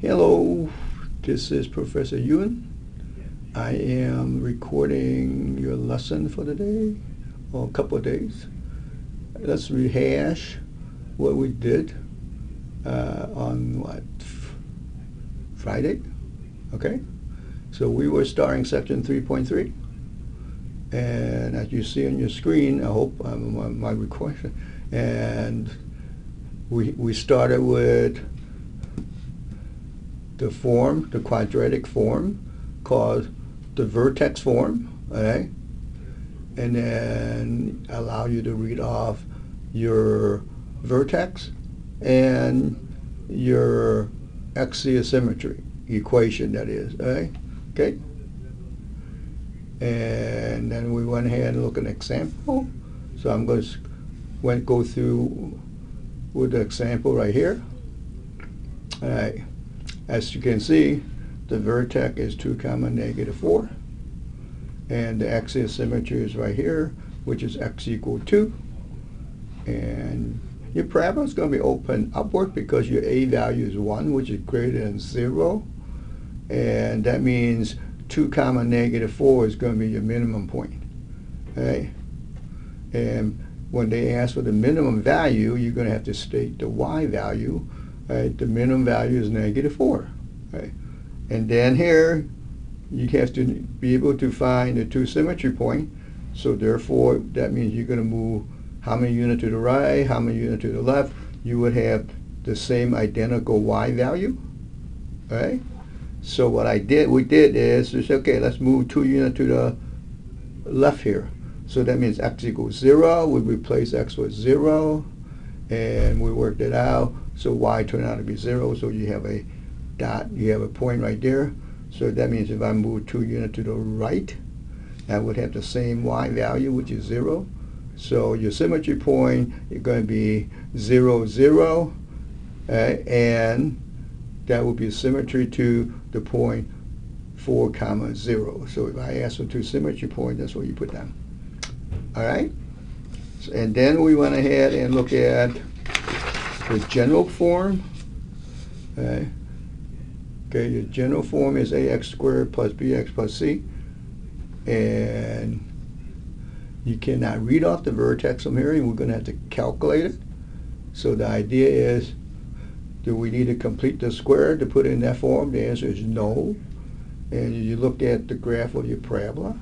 Hello, this is Professor Yuen. I am recording your lesson for the day, or a couple of days. Let's rehash what we did on Friday? Okay, so we were starting section 3.3, and as you see on your screen, I hope my recording, and we started with the quadratic form called the vertex form, okay? And then allow you to read off your vertex and your axisymmetry equation, that is, okay? And then we went ahead and looked at an example. So I'm going to go through with the example right here. All right. As you can see, the vertex is 2, -4. And the axisymmetry is right here, which is x equal 2. And your parabola is going to be open upward because your a value is 1, which is greater than 0. And that means 2, -4 is going to be your minimum point. Okay? And when they ask for the minimum value, you're going to have to state the y value. Right, the minimum value is -4. Right? And then here, you have to be able to find the two symmetry point. So therefore, that means you're going to move how many units to the right, how many units to the left. You would have the same identical y value. Right? So what we did is, okay, let's move 2 units to the left here. So that means x equals 0. We replace x with 0. And we worked it out. So y turned out to be 0, so you have a dot, you have a point right there. So that means if I move 2 units to the right, I would have the same y value, which is 0. So your symmetry point is going to be 0, 0, and that will be symmetry to the point 4, 0. So if I ask for two symmetry points, that's what you put down. All right? And then we went ahead and looked at the general form. Okay, your general form is ax squared plus bx plus c. And you cannot read off the vertex from here, and we're going to have to calculate it. So the idea is, do we need to complete the square to put it in that form? The answer is no. And you look at the graph of your parabola,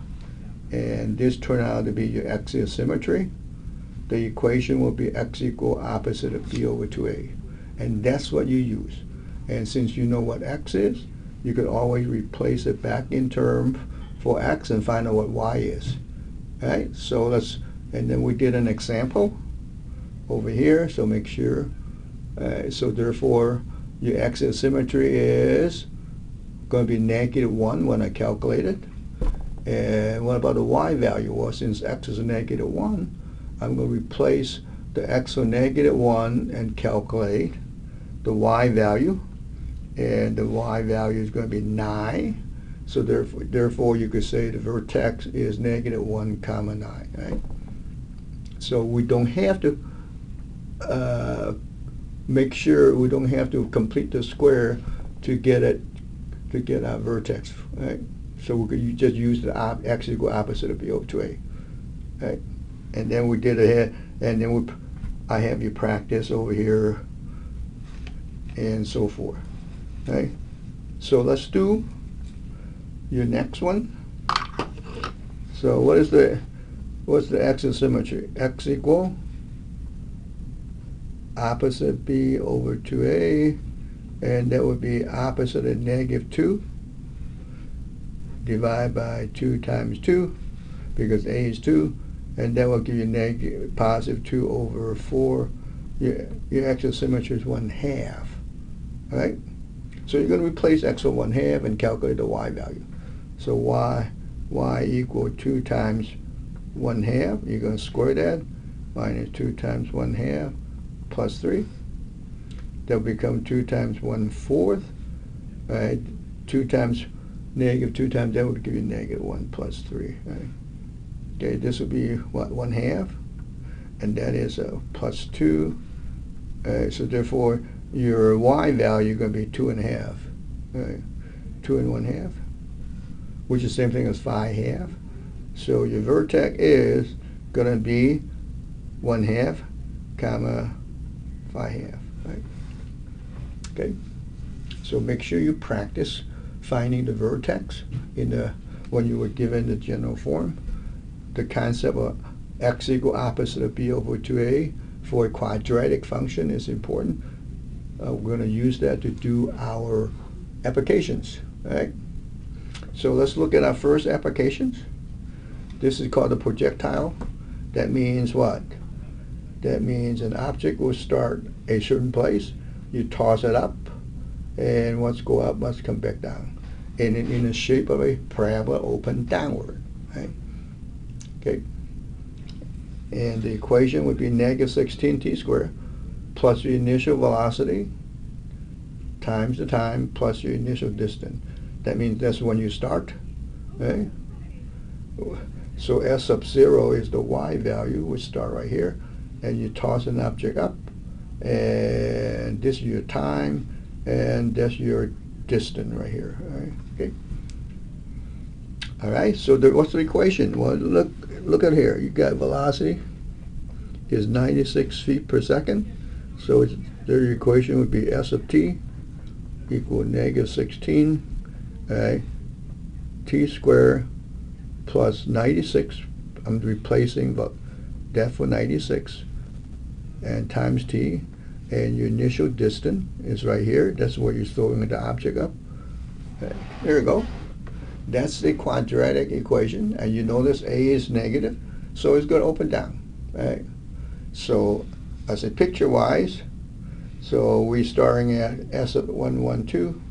and this turned out to be your axisymmetry. The equation will be x equal opposite of b over 2a. And that's what you use. And since you know what x is, you could always replace it back in term for x and find out what y is. All right? So and then we did an example over here, so make sure. So therefore, your axisymmetry is going to be -1 when I calculate it. And what about the y value? Well, since x is a -1, I'm going to replace the x for -1 and calculate the y value. And the y value is going to be 9. So therefore you could say the vertex is -1, 9. Right? So we don't have to make sure we don't have to complete the square to get our vertex. Right? So you just use the x equal opposite of b over 2a. Right? And then we did ahead, and then I have you practice over here, and so forth. Okay? So let's do your next one. So what's the axisymmetry? X equal opposite b over 2a, and that would be opposite of -2 divided by 2 times 2, because a is 2. And that will give you positive 2 over 4. Your axisymmetry is 1/2. All right? So you're going to replace x with 1/2 and calculate the y value. So y equal 2 times 1/2. You're going to square that. Minus 2 times 1/2 plus 3. That will become 2 times 1/4. All right? 2 times -2 times that would give you -1 plus 3. Right? Okay, this would be what, 1/2, and that is +2. So therefore, your y value is going to be 2.5. 2 1/2, which is the same thing as 5/2. So your vertex is going to be 1/2, comma 5/2, right? Okay. So make sure you practice finding the vertex when you were given the general form. The concept of x equal opposite of b over 2a for a quadratic function is important. We're going to use that to do our applications, right? So let's look at our first applications. This is called the projectile. That means what? That means an object will start a certain place, you toss it up, and once go up, must come back down. And in the shape of a parabola open downward, right? Okay. And the equation would be -16t squared plus your initial velocity times the time plus your initial distance. That means that's when you start, right? So S sub 0 is the y value, which start right here, and you toss an object up, and this is your time, and that's your distance right here, all right? Okay. All right, so what's the equation? Well, look at here. You got velocity is 96 feet per second, so the equation would be S of t equal -16, all right, t squared plus 96. I'm replacing that for 96, and times t, and your initial distance is right here. That's where you're throwing the object up. Okay. There you go. That's the quadratic equation, and you notice a is negative, so it's going to open down, right? So as a picture-wise, so we're starting at S of 1, 1, 2,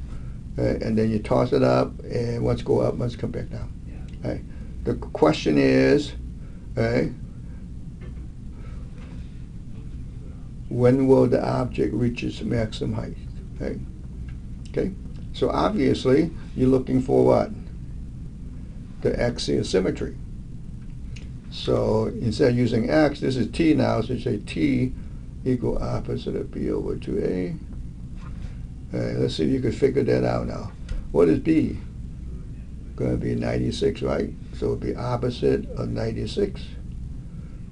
and then you toss it up, and once go up, must come back down. Right? The question is, right, when will the object reach its maximum height? Right? Okay, so obviously you're looking for what? The axial symmetry. So instead of using x, this is t now, so you say t equal opposite of b over 2a. All right, let's see if you can figure that out now. What is b? Going to be 96, right? So it would be opposite of 96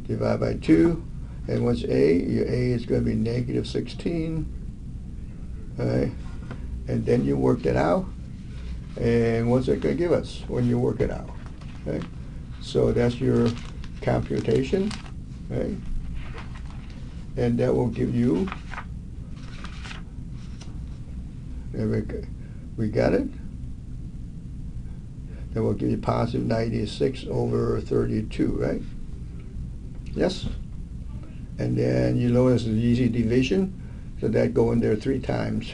divided by 2. And what's a? Your a is going to be -16. All right? And then you work it out. And what's it going to give us when you work it out? Okay? So that's your computation, right? And that will give you, we got it? That will give you positive 96 over 32, right? Yes? And then you notice the easy division, so that go in there 3 times.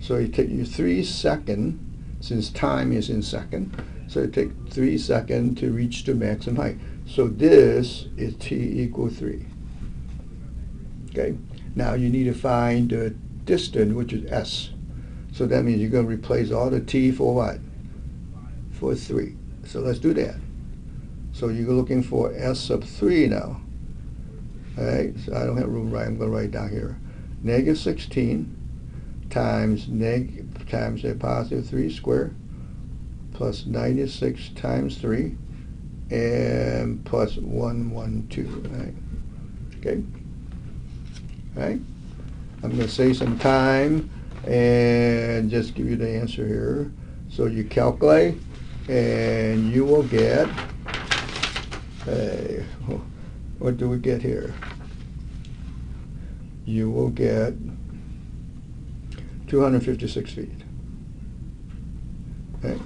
So you take your 3 seconds, since time is in second, so it takes 3 seconds to reach the maximum height. So this is t equal 3. Okay. Now you need to find the distance, which is s. So that means you're going to replace all the t for what? For 3. So let's do that. So you're looking for s sub 3 now. All right. So I don't have room to write. I'm going to write down here. -16 times a positive 3 squared plus 96 times 3 and plus 112, right? Okay. All right. I'm going to save some time and just give you the answer here. So you calculate and you will get, what do we get here? You will get 256 feet. Okay.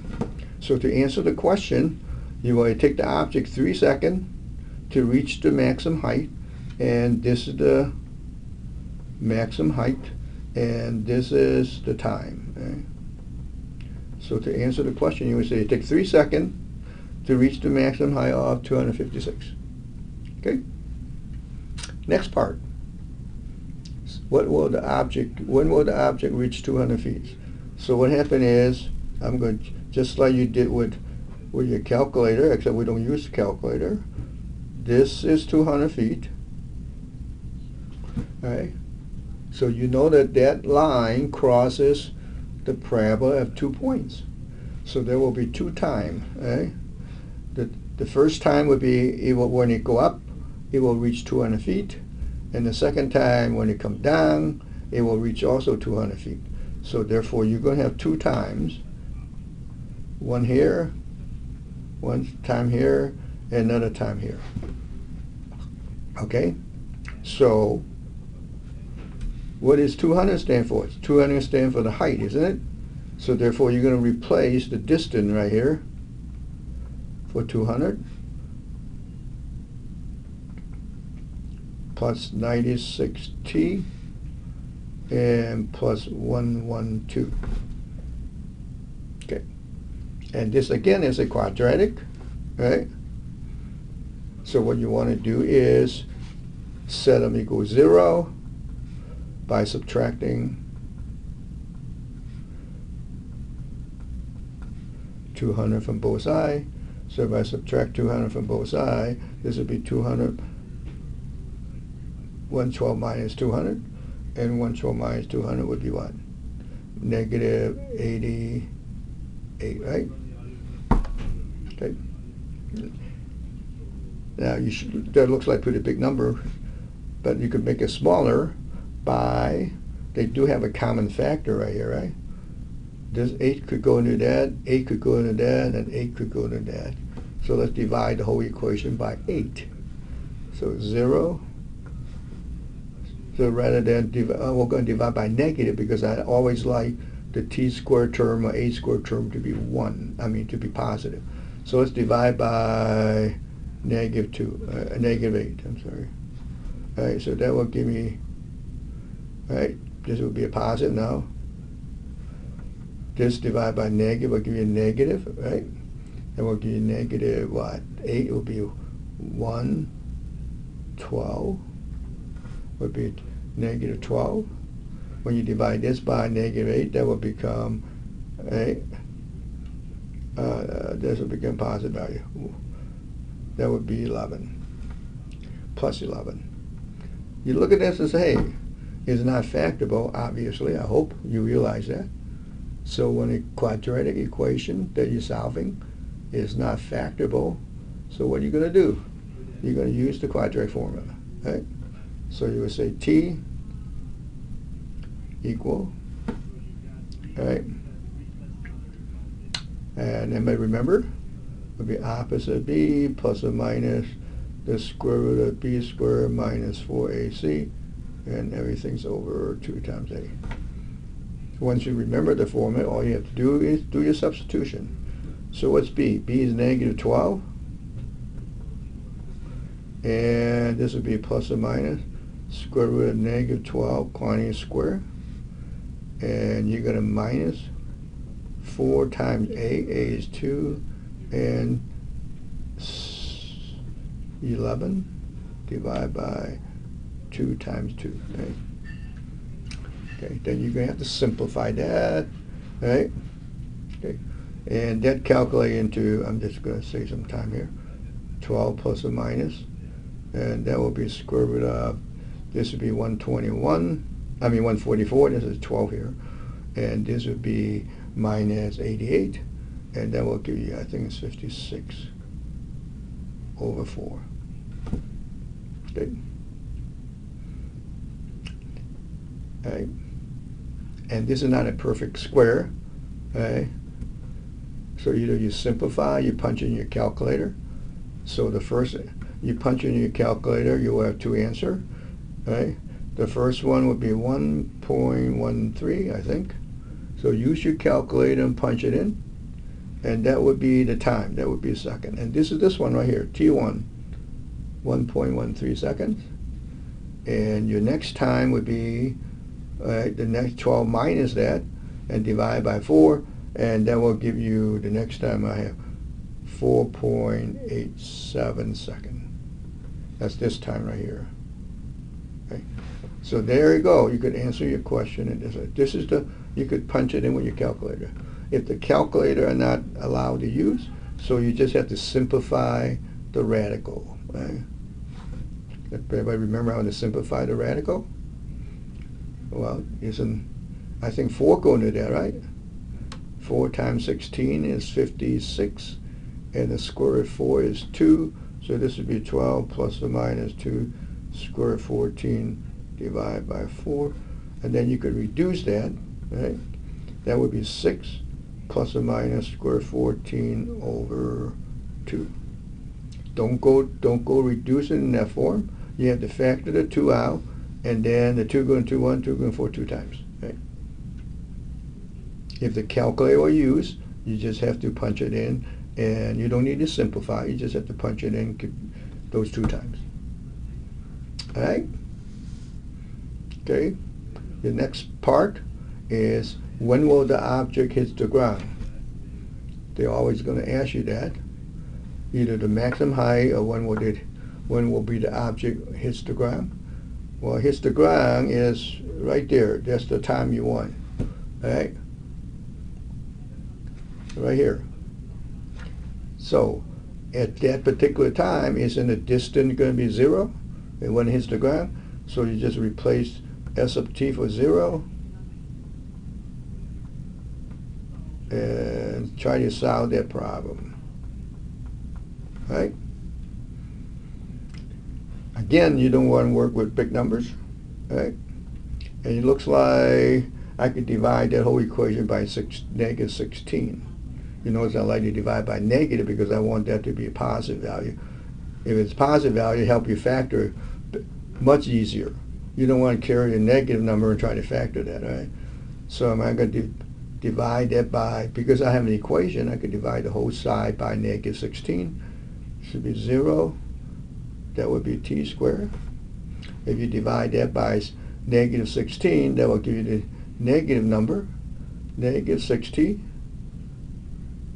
So to answer the question, you want to take the object 3 seconds to reach the maximum height, and this is the maximum height, and this is the time. Okay. So to answer the question, you would say it takes 3 seconds to reach the maximum height of 256. Okay. Next part. When will the object reach 200 feet? So what happened is, I'm going to, just like you did with your calculator, except we don't use the calculator. This is 200 feet. All right. So you know that line crosses the parabola have 2 points. So there will be 2 times. Right? The first time would be when it go up, it will reach 200 feet. And the second time when it comes down, it will reach also 200 feet. So therefore you're going to have 2 times. One here, one time here, and another time here. Okay? So what does 200 stand for? 200 stand for the height, isn't it? So therefore you're going to replace the distance right here for 200 plus 96t and plus 112. Okay. And this again is a quadratic, right? So what you want to do is set them equals 0 by subtracting 200 from both sides. So if I subtract 200 from both sides, this would be 200, 112 minus 200, and 112 minus 200 would be what? Negative 88, right? Okay. Now that looks like a pretty big number, but you could make it smaller by, they do have a common factor right here, right? This 8 could go into that, 8 could go into that, and 8 could go into that. So let's divide the whole equation by 8. So 0. So rather than, we're going to divide by negative because I always like the t squared term or a squared term to be 1, to be positive. So let's divide by negative 2, negative 8, I'm sorry. All right, so that will give me, right, this will be a positive now. This divided by negative will give you a negative, right? And we'll give you negative what? 8 will be 112. Would be negative 12. When you divide this by negative 8, that will become this will become positive value. That would be 11. Plus 11. You look at this and say, hey, it's not factorable, obviously. I hope you realize that. So when a quadratic equation that you're solving is not factorable, so what are you going to do? You're going to use the quadratic formula, right? So you would say t equal, right? And anybody remember? Would be opposite b plus or minus the square root of b squared minus 4ac, and everything's over 2 times a. Once you remember the formula, all you have to do is do your substitution. So what's b? B is negative 12. And this would be plus or minus square root of negative 12 quantity square. And you're going to minus 4 times a. A is 2. And 11 divided by 2 times 2. Okay? Okay, then you're going to have to simplify that, right? Okay, and that calculate into, I'm just going to save some time here, 12 plus or minus, and that will be square root of, this would be 144, this is 12 here, and this would be minus 88, and that will give you, I think it's 56 over 4. Okay. All right. And this is not a perfect square, right? So either you simplify, you punch in your calculator. So the first, you punch in your calculator, you will have 2 answers, right? The first one would be 1.13, I think. So use your calculator and punch it in, and that would be the time. That would be a second. And this is this one right here, T1, 1.13 seconds. And your next time would be the next 12 minus that and divide by 4, and that will give you, the next time I have 4.87 seconds. That's this time right here. Okay. So there you go. You could answer your question. And this is the, you could punch it in with your calculator. If the calculator are not allowed to use, so you just have to simplify the radical. Right? Everybody remember how to simplify the radical? Well, I think 4 go into that, right? 4 times 16 is 56, and the square root of 4 is 2, so this would be 12 plus or minus 2 square root of 14 divided by 4, and then you could reduce that, right? That would be 6 plus or minus square root of 14 over 2. Don't go reducing in that form. You have to factor the 2 out, and then the 2 going to 1, 2 going 4 2 times. Right? If the calculator were used, you just have to punch it in, and you don't need to simplify. You just have to punch it in those 2 times. All right? Okay. The next part is, when will the object hit the ground? They're always going to ask you that. Either the maximum height or when will be the object hits the ground. Well, hits the ground is right there. That's the time you want. All right? Right here. So at that particular time, isn't the distance going to be 0? And when it hits the ground, so you just replace S of t for 0 and try to solve that problem. Right? Again, you don't want to work with big numbers. Right? And it looks like I could divide that whole equation by negative 16. You notice I like to divide by negative because I want that to be a positive value. If it's a positive value, it helps you factor much easier. You don't want to carry a negative number and try to factor that, right? So am I going to divide that by, because I have an equation, I could divide the whole side by negative 16. Should be 0. That would be t squared. If you divide that by negative 16, that will give you the negative number, negative 6t,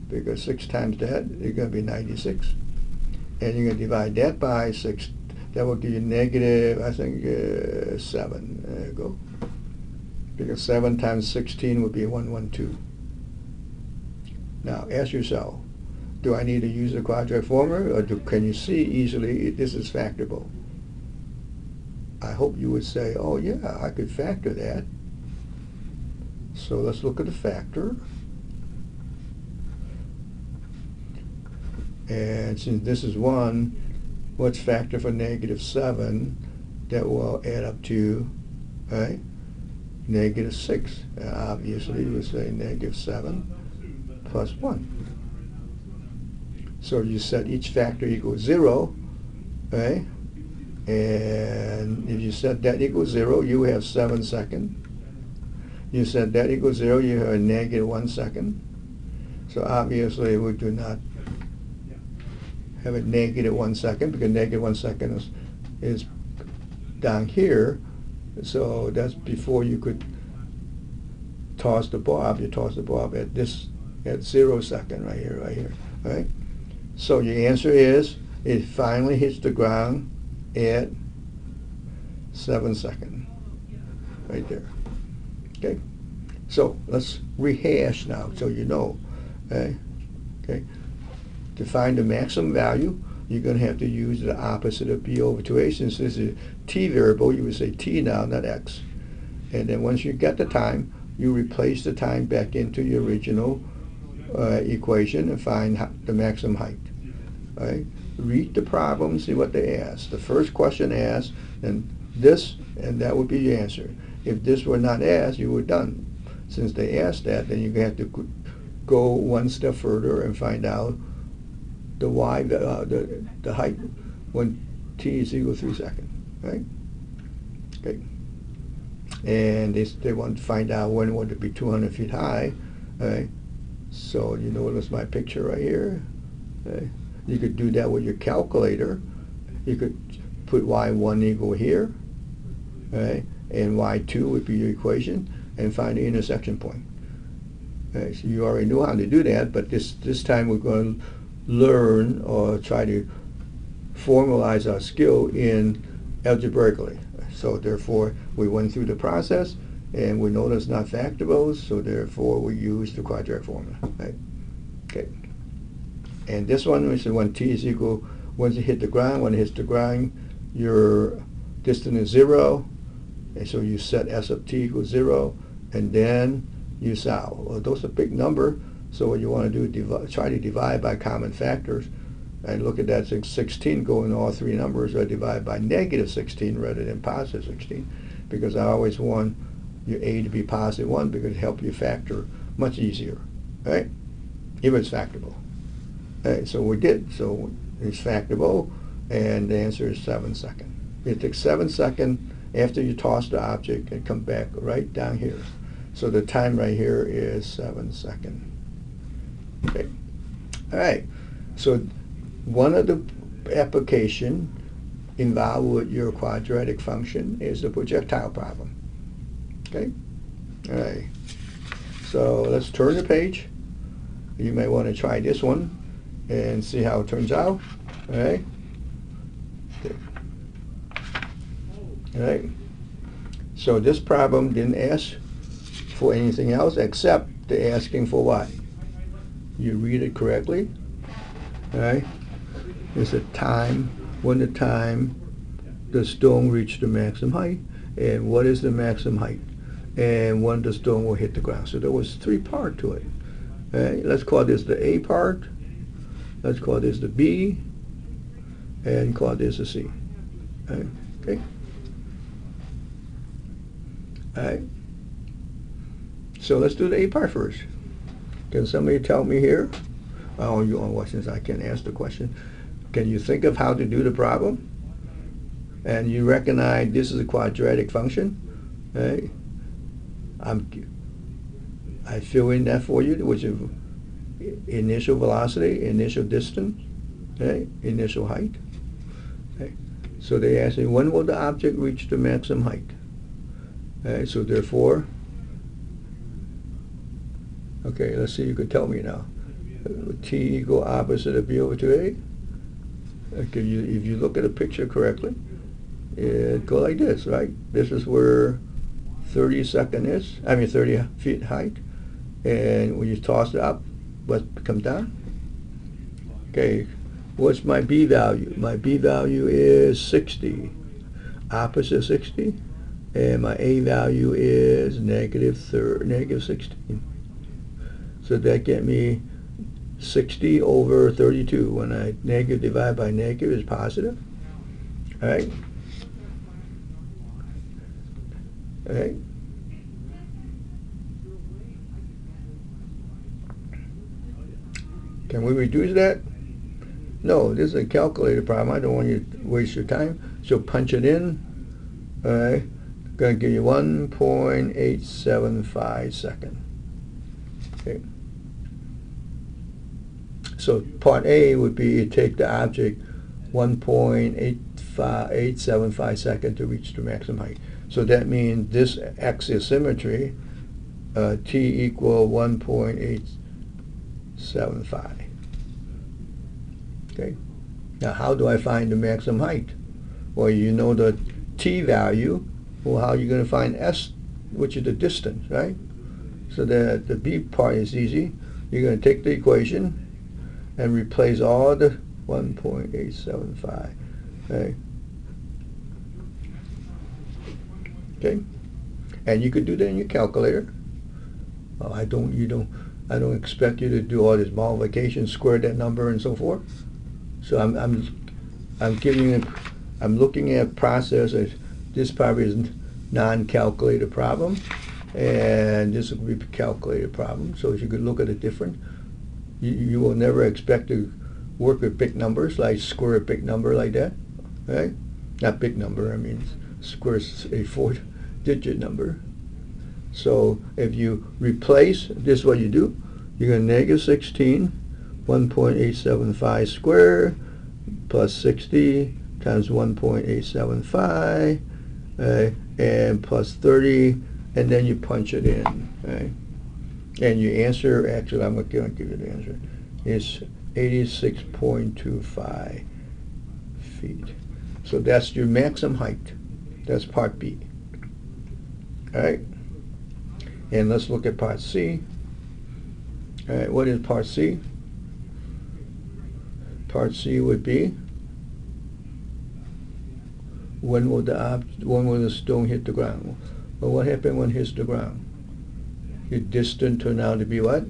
because 6 times that is going to be 96. And you're going to divide that by 6. That will give you negative, I think, 7. There you go. Because 7 times 16 would be 112. Now, ask yourself, do I need to use the quadratic formula, or can you see easily this is factorable? I hope you would say, oh yeah, I could factor that. So let's look at the factor. And since this is 1, what's factor for negative 7? That will add up to, right, negative 6. Obviously, you would say negative 7 plus 1. So you set each factor equals 0, right? And if you set that equals 0, you have 7 seconds. You set that equals 0, you have a negative 1 second. So obviously, we do not have a negative 1 second, because negative 1 second is down here. So that's before you could toss the bob. You toss the bob at 0 second right here, right? So your answer is, it finally hits the ground at 7 seconds, right there. Okay? So let's rehash now so you know. Okay? To find the maximum value, you're going to have to use the opposite of b over 2a. Since this is a t variable, you would say t now, not x. And then once you get the time, you replace the time back into your original equation and find the maximum height. Right? Read the problem, see what they ask. The first question asked, and that would be your answer. If this were not asked, you were done. Since they asked that, then you have to go one step further and find out the y, the height when t is equal to 3 seconds, right? Okay. And they want to find out when would it be 200 feet high, right? So you notice my picture right here. Okay. You could do that with your calculator. You could put y1 equal here, right? And y2 would be your equation, and find the intersection point. Okay. So you already know how to do that, but this time we're going to learn or try to formalize our skill in algebraically. So therefore, we went through the process, and we know that's not factorable, so therefore we use the quadratic formula. Right? Okay. And this one is when t is equal, once it hit the ground, when it hits the ground, your distance is 0, and so you set s of t equals 0, and then you solve. Well, those are big number, so what you want to do, try to divide by common factors. And look at that 16 going all three numbers, or divide by negative 16 rather than positive 16, because I always want your a to be positive 1 because it helps you factor much easier, right? If it's factorable. Right, so we did. So it's factorable, and the answer is 7 seconds. It takes 7 seconds after you toss the object and come back right down here. So the time right here is 7 seconds. Okay. All right. So one of the application involved with your quadratic function is the projectile problem. Okay? All right. So let's turn the page. You may want to try this one and see how it turns out. All right? Okay. All right. So this problem didn't ask for anything else except they're asking for what? You read it correctly. All right? It's a time, when the time the stone reached the maximum height, and what is the maximum height, and when the stone will hit the ground. So there was 3 parts to it. All right? Let's call this the A part, let's call this the B, and call this the C. All right? Okay? All right. So let's do the A part first. Can somebody tell me here? Oh, you on what, since I can ask the question. Can you think of how to do the problem? And you recognize this is a quadratic function. Right? I fill in that for you, which is initial velocity, initial distance, okay? Initial height. Okay? So they ask me, when will the object reach the maximum height? Okay, so therefore, okay, let's see, you could tell me now. T equal opposite of B over 2A. Okay, if you look at the picture correctly, it go like this, right? This is where 30 feet height. And when you toss it up, what comes down? Okay, what's my B value? My B value is 60, opposite 60. And my A value is negative 16. So that get me 60 over 32. When I negative divide by negative is positive. All right? All right? Can we reduce that? No, this is a calculator problem. I don't want you to waste your time. So punch it in. All right? Going to give you 1.875 seconds. Okay. So part A would be take the object 1.875 seconds to reach the maximum height. So that means this X is symmetry, T equal 1.875. Okay. Now how do I find the maximum height? Well, you know the T value. Well, how are you going to find S, which is the distance, right? So the B part is easy. You're going to take the equation and replace all the 1.875. Okay. Okay. And you could do that in your calculator. Oh, I don't expect you to do all this multiplication, square that number, and so forth. So I'm looking at process as this probably is non-calculated problem, and this will be a calculated problem. So if you could look at it different, you will never expect to work with big numbers, like square a big number like that, right? Not big number, I mean square a 4-digit number. So if you replace, this is what you do. You're going to negative 16, 1.875 squared, plus 60 times 1.875, and plus 30, and then you punch it in, right? And your answer, actually, I'm going to give you the answer, is 86.25 feet. So that's your maximum height. That's part B. All right? And let's look at part C. All right, what is part C? Part C would be, when will the stone hit the ground? Well, what happened when it hits the ground? Your distance turned out to be what?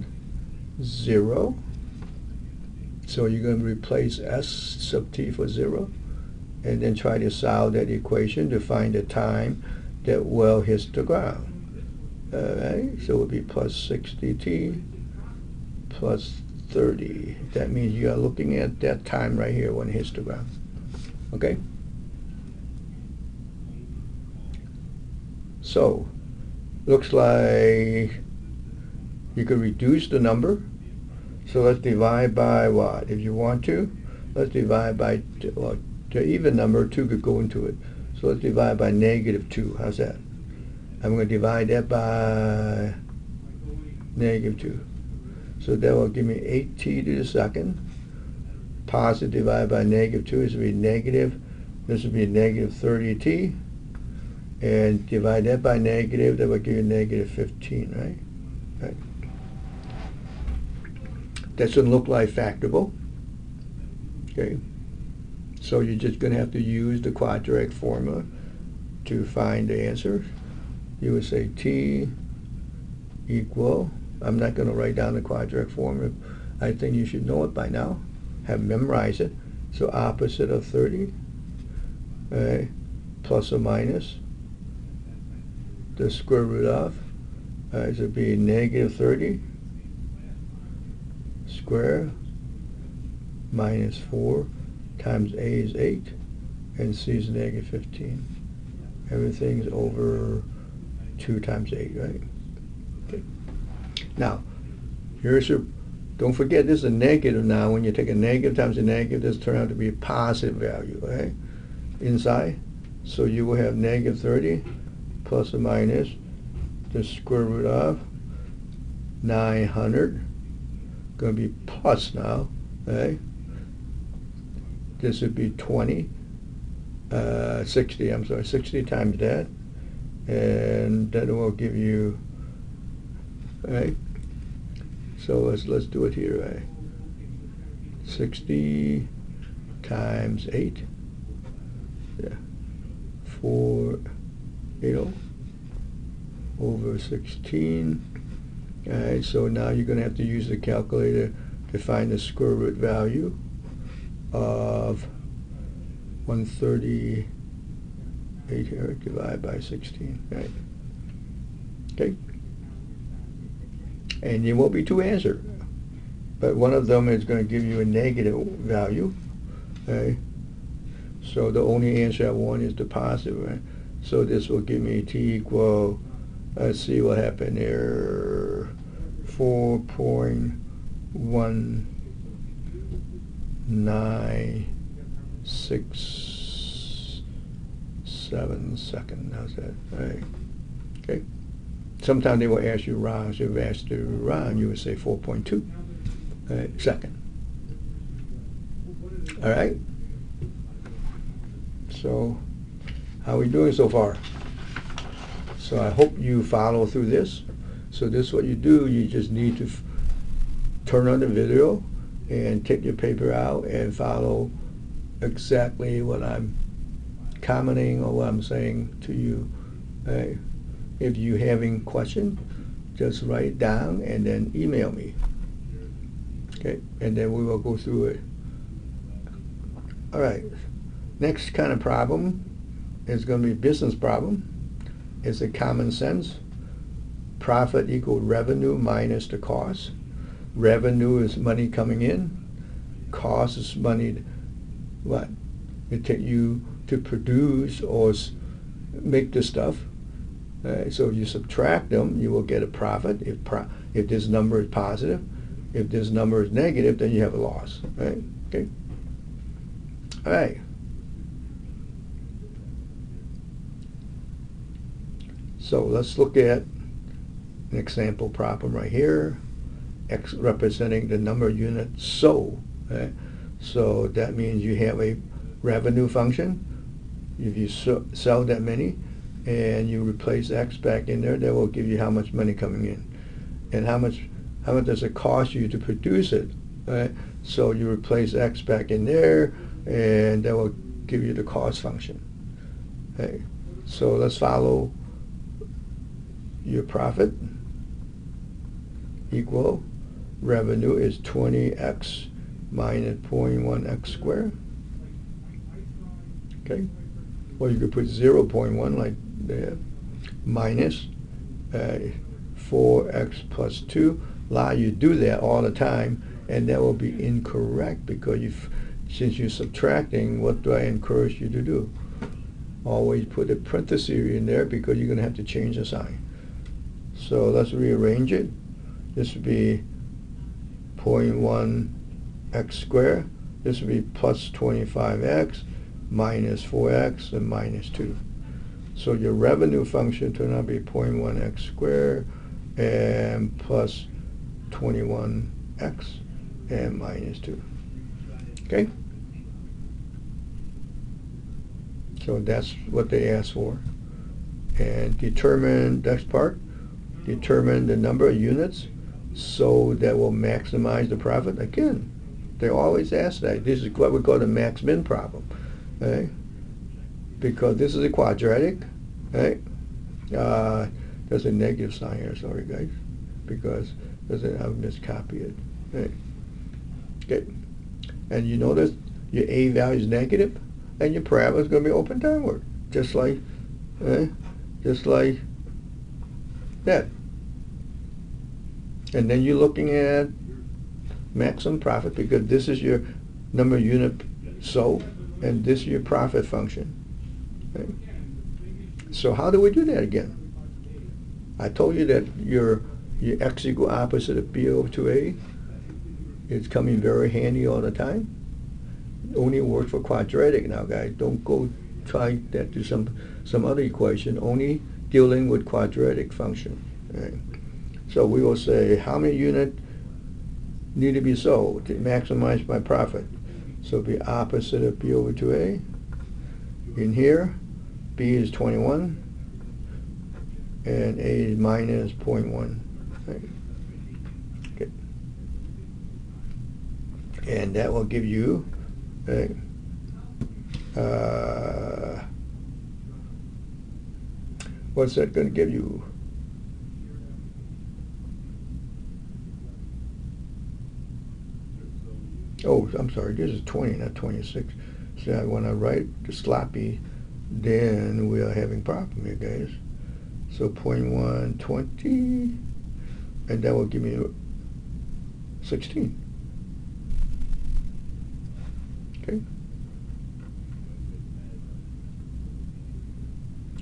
0. So you're going to replace s sub t for 0, and then try to solve that equation to find the time that well hits the ground. All right, so it would be plus 60t plus 30. That means you are looking at that time right here when it hits the ground. Okay? So, looks like you could reduce the number. So let's divide by what? If you want to, let's divide by, well, the even number, 2 could go into it. So let's divide by negative 2. How's that? I'm going to divide that by negative 2. So that will give me 8t to the second. Positive divided by negative 2 is going to be negative. This would be negative 30t. And divide that by negative, that would give you negative 15, right? Right. That shouldn't look like factorable. Okay. So you're just going to have to use the quadratic formula to find the answer. You would say t equal, I'm not going to write down the quadratic formula. I think you should know it by now. Have memorized it. So opposite of 30, plus or minus the square root of, it would be negative 30 square minus 4 times a is 8 and c is negative 15. Everything's over 2 times 8, right? Okay. Now, here's your, don't forget this is a negative now. When you take a negative times a negative, this turns out to be a positive value, right? Inside. So you will have negative 30 plus or minus the square root of 900. Going to be plus now, right? This would be 60 times that. And that will give you, right? So let's do it here, right? 60 times 8. Yeah. 480 over 16. All right, so now you're going to have to use the calculator to find the square root value of 138 here divided by 16, right? Okay. And there won't be 2 answers, but one of them is going to give you a negative value, okay? So the only answer I want is the positive, right? So this will give me t equal, let's see what happened here, 4.1967 seconds. How's that? All right. Okay. Sometimes they will ask you rounds. If they ask you round, you would say 4.2 second. All right. So, how are we doing so far? So I hope you follow through this. So this is what you do. You just need to turn on the video and take your paper out and follow exactly what I'm commenting or what I'm saying to you. If you're having questions, just write it down and then email me. Okay, and then we will go through it. All right. Next kind of problem is going to be a business problem. It's a common sense. Profit equal revenue minus the cost. Revenue is money coming in. Cost is money, what? It takes you to produce or make the stuff. So if you subtract them, you will get a profit. If this number is positive, if this number is negative, then you have a loss. Right? Okay. All right. So let's look at an example problem right here. X representing the number of units sold. Right? So that means you have a revenue function. If you sell that many and you replace X back in there, that will give you how much money coming in. And how much does it cost you to produce it? Right? So you replace X back in there and that will give you the cost function. Okay. So let's follow your profit. equal revenue is 20x minus 0.1x squared. Okay? Or you could put 0.1 like that, minus 4x plus 2. Allow you to do that all the time, and that will be incorrect because since you're subtracting, what do I encourage you to do? Always put a parenthesis in there because you're going to have to change the sign. So let's rearrange it. This would be 0.1x squared. This would be plus 25x minus 4x and minus 2. So your revenue function turned out to be 0.1x squared and plus 21x and minus 2. Okay? So that's what they asked for. And determine, next part, determine the number of units so that will maximize the profit. Again, they always ask that. This is what we call the max-min problem. Okay? Because this is a quadratic. Right? There's a negative sign here, sorry guys, because I've miscopied it. Right? Okay. And you notice your A value is negative, and your parabola is going to be open downward, just like that. And then you're looking at maximum profit because this is your number of unit sold, and this is your profit function. Okay? So how do we do that again? I told you that your x equal opposite of b over 2a is coming very handy all the time. It only works for quadratic now, guys. Don't go try that to some other equation. Only dealing with quadratic function. Right? So we will say how many units need to be sold to maximize my profit. So it'll be opposite of b over 2a. In here, b is 21, and a is minus 0.1. Right? Okay. And that will give you what's that going to give you? Oh, I'm sorry, this is 20, not 26. So when I write the sloppy, then we are having problem here, guys. So 0.120, and that will give me 16. Okay.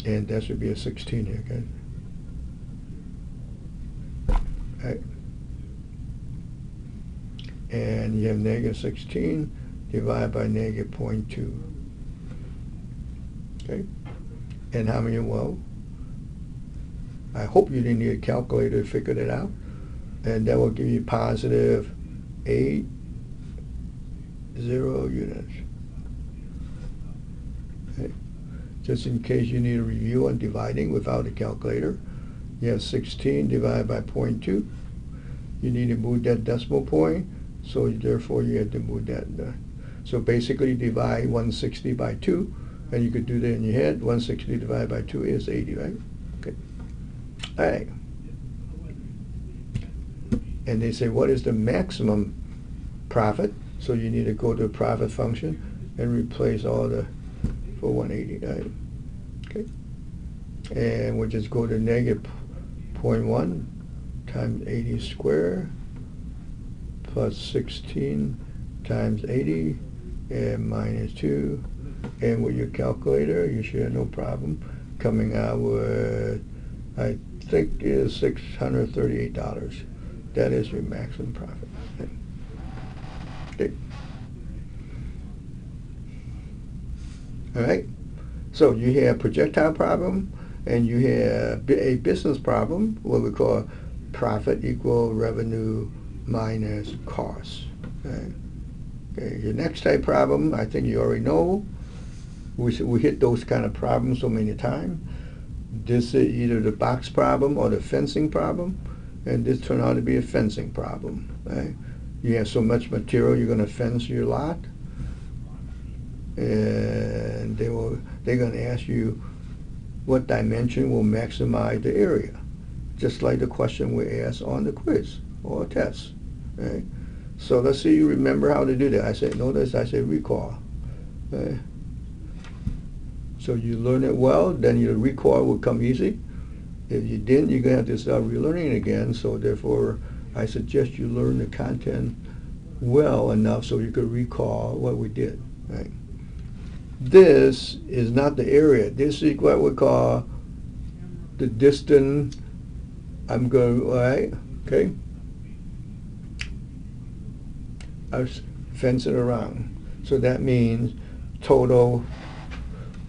And that should be a 16 here, guys. All right. And you have negative 16 divided by negative 0.2. Okay. And how many? Well, I hope you didn't need a calculator to figure that out. And that will give you positive 80 units. Okay. Just in case you need a review on dividing without a calculator, you have 16 divided by 0.2. You need to move that decimal point, so therefore you have to move that. So basically divide 160 by 2, and you could do that in your head. 160 divided by 2 is 80, right? Okay. All right. And they say, what is the maximum profit? So you need to go to the profit function and replace all the for 180. Right? Okay. And we'll just go to negative 0.1 times 80 squared plus 16 times 80 and minus 2. And with your calculator, you should have no problem coming out with, I think, is $638. That is your maximum profit. Okay. All right. So you have projectile problem, and you have a business problem, what we call profit equal revenue minus cost. Okay. Okay. Your next type problem, I think you already know. We hit those kind of problems so many times. This is either the box problem or the fencing problem, and this turned out to be a fencing problem. Right? You have so much material, you're going to fence your lot, and they're going to ask you what dimension will maximize the area, just like the question we asked on the quiz. or tests. Right? So let's see you remember how to do that. I said, notice I said recall. Right? So you learn it well, then your recall will come easy. If you didn't, you're going to have to start relearning again. So therefore, I suggest you learn the content well enough so you could recall what we did. Right? This is not the area. This is what we call the distance. I'm going, right? Okay? I was fencing around. So that means total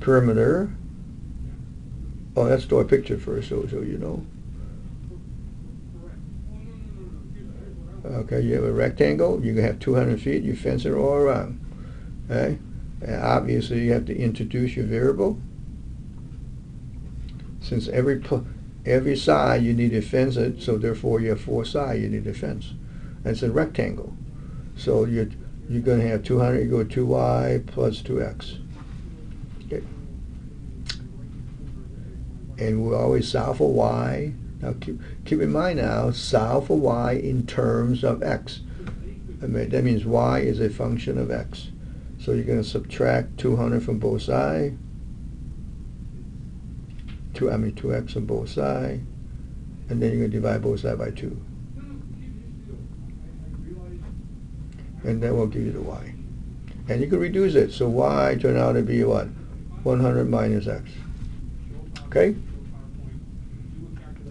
perimeter. Oh, let's draw a picture first so you know. Okay, you have a rectangle, you have 200 feet, you fence it all around. Okay? And obviously you have to introduce your variable. Since every side you need to fence it, so therefore you have 4 sides you need to fence. That's a rectangle. So you're going to have 200, you go 2y plus 2x. Okay. And we always solve for y. Now keep in mind now, solve for y in terms of x. I mean, that means y is a function of x. So you're going to subtract 200 from both sides. 2x on both sides. And then you're going to divide both sides by 2. And that will give you the y. And you can reduce it. So y turned out to be what? 100 minus x. Okay?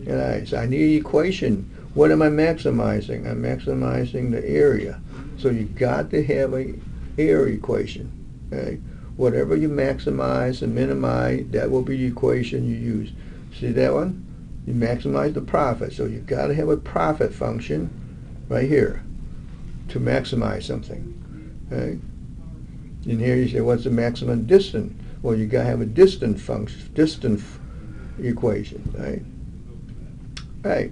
All right, so I need an equation. What am I maximizing? I'm maximizing the area. So you got to have an area equation. Okay? Whatever you maximize and minimize, that will be the equation you use. See that one? You maximize the profit. So you got to have a profit function right here to maximize something. Okay? In here you say, what's the maximum distance? Well, you got to have a distance function, distance equation, right? Right.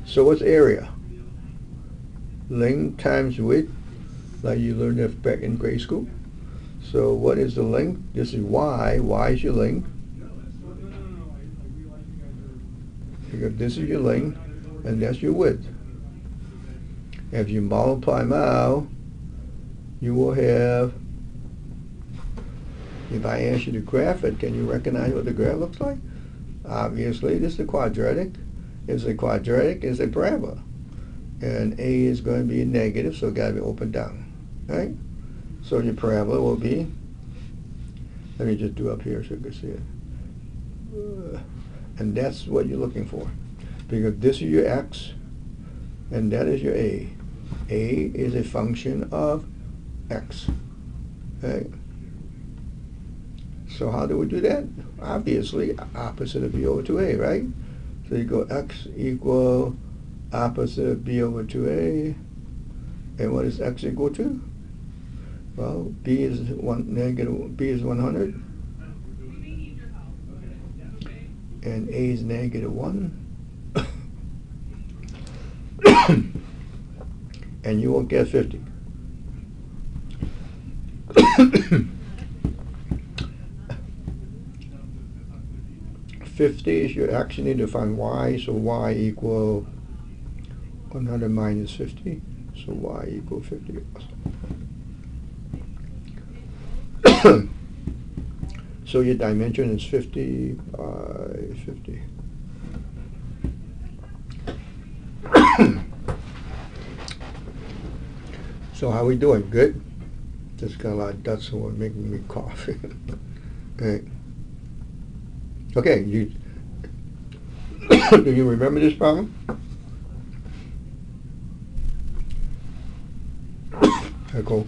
So what's area? Length times width, like you learned that back in grade school. So what is the length? This is y. Y is your length. Because this is your length, and that's your width. If you multiply them out, you will have, if I ask you to graph it, can you recognize what the graph looks like? Obviously, this is a quadratic. It's a quadratic, it's a parabola. And A is going to be negative, so it's got to be open down. Right? So your parabola will be, let me just do up here so you can see it. And that's what you're looking for. Because this is your x, and that is your A. A is a function of x. Okay? So how do we do that? Obviously, opposite of B over 2A, right? So you go x equal opposite of B over 2A. And what is x equal to? Well, B is 100. And A is negative 1. And you will get 50. Is your x. You need to find y, so y equal 100 minus 50, so y equal 50 also. So your dimension is 50 by 50. So how we doing? Good? Just got a lot of dust, so it's making me cough. Okay. Okay, do you remember this problem? Echo.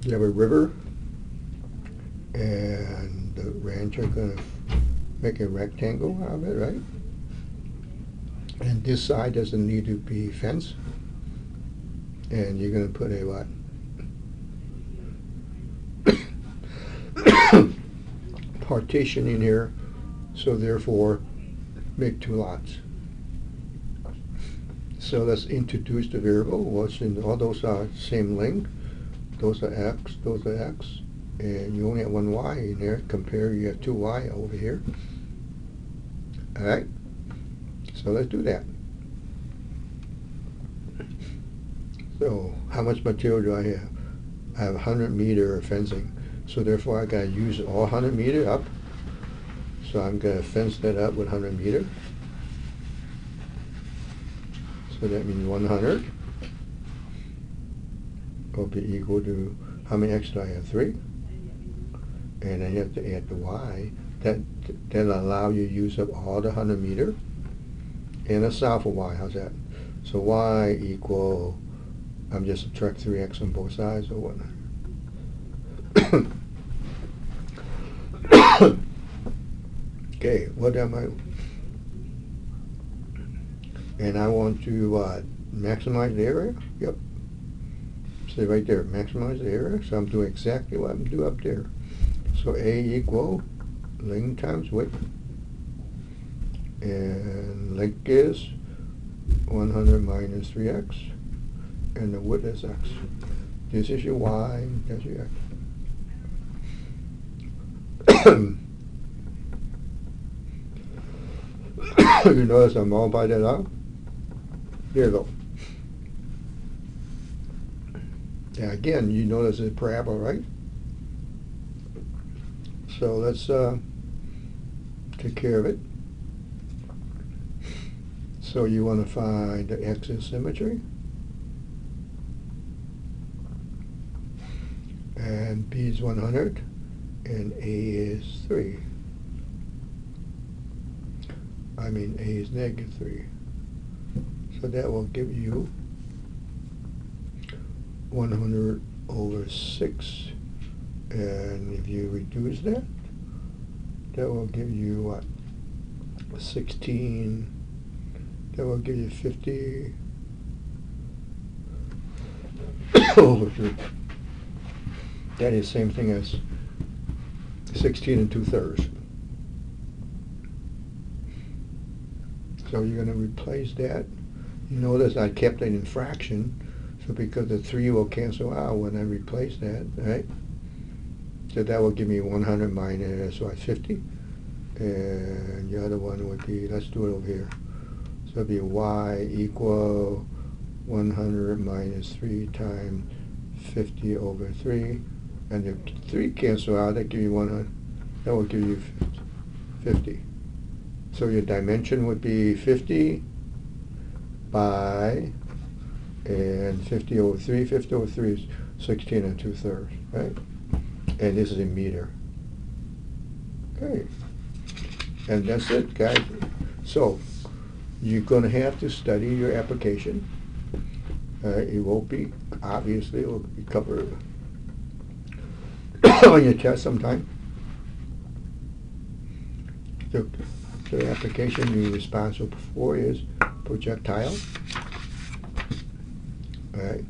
You have a river, and the rancher are going to make a rectangle out of it, right? And this side doesn't need to be fenced. And you're going to put a what? Partition in here, so therefore make 2 lots. So let's introduce the variable. What's in all those are same length. Those are x, and you only have 1 y in there. Compare, you have 2 y over here. All right. So let's do that. So how much material do I have? I have 100 meter fencing. So therefore I gotta use all 100 meter up. So I'm gonna fence that up with 100 meter. So that means 100 will be equal to, how many x do I have? 3. And I have to add the y. That'll allow you to use up all the 100 meter and a south of y. How's that? So y equal, I'm just subtract 3x on both sides, or what? Okay, what am I? And I want to maximize the area? Yep. Say right there, maximize the area. So I'm doing exactly what I'm doing up there. So A equal length times width. And length is 100 minus 3x. And the width is x. This is your y, that's your x. You notice I multiply that out? There you go. Now again, you notice it's parabola, right? So let's take care of it. So you want to find the x in symmetry. And B is 100 and A is 3. I mean A is negative 3. So that will give you 100 over 6. And if you reduce that, that will give you what? 16. That will give you 50 over 3. That is the same thing as 16 2/3. So you're going to replace that. You notice I kept it in fraction, so because the 3 will cancel out when I replace that, right? So that will give me 100 minus what, 50? And the other one would be, let's do it over here. So it'll be y equal 100 minus 3 times 50 over 3. And if 3 cancel out, that give you 100. That will give you 50. So your dimension would be 50 by, and 50 over 3. 50 over 3 is 16 2/3, right? And this is in meter. Okay. And that's it, guys. So you're going to have to study your application. It won't be, obviously, it will be covered on your test sometime. The application you're responsible for is projectile. All right.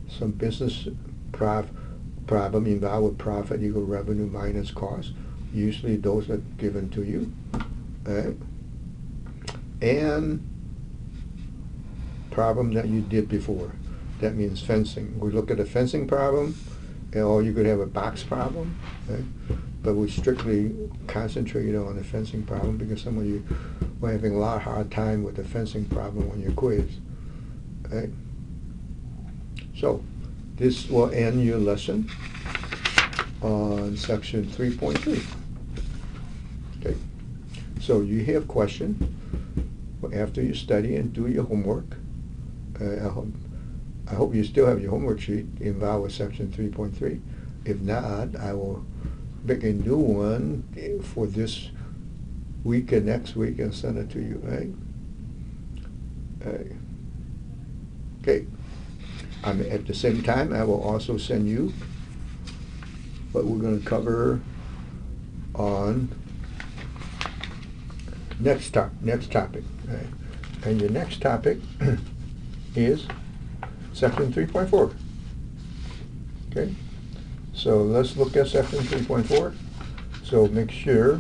Some business problem involved with profit equal revenue minus cost. Usually those are given to you. All right. And problem that you did before. That means fencing. We look at a fencing problem, or you could have a box problem. Okay? But we strictly concentrate on the fencing problem because some of you were having a lot of hard time with the fencing problem on your quiz. Okay? So this will end your lesson on section 3.3. Okay. So you have questions after you study and do your homework. I hope you still have your homework sheet involved with section 3.3. If not, I will make a new one for this week and next week and send it to you, right? Okay. At the same time, I will also send you what we're going to cover on next topic. Right? And your next topic is section 3.4. Okay? So let's look at section 3.4. So make sure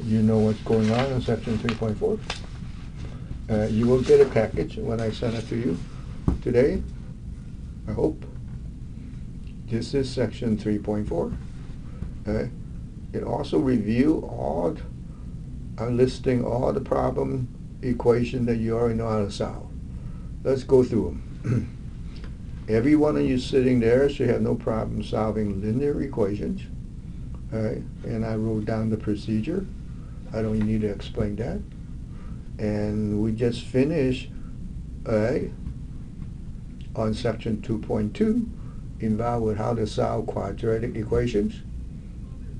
you know what's going on in section 3.4. You will get a package when I send it to you today, I hope. This is section 3.4. It also review all I'm listing all the problem equations that you already know how to solve. Let's go through them. Every one of you sitting there should have no problem solving linear equations. All right, and I wrote down the procedure. I don't need to explain that. And we just finished, all right, on section 2.2, involved with how to solve quadratic equations.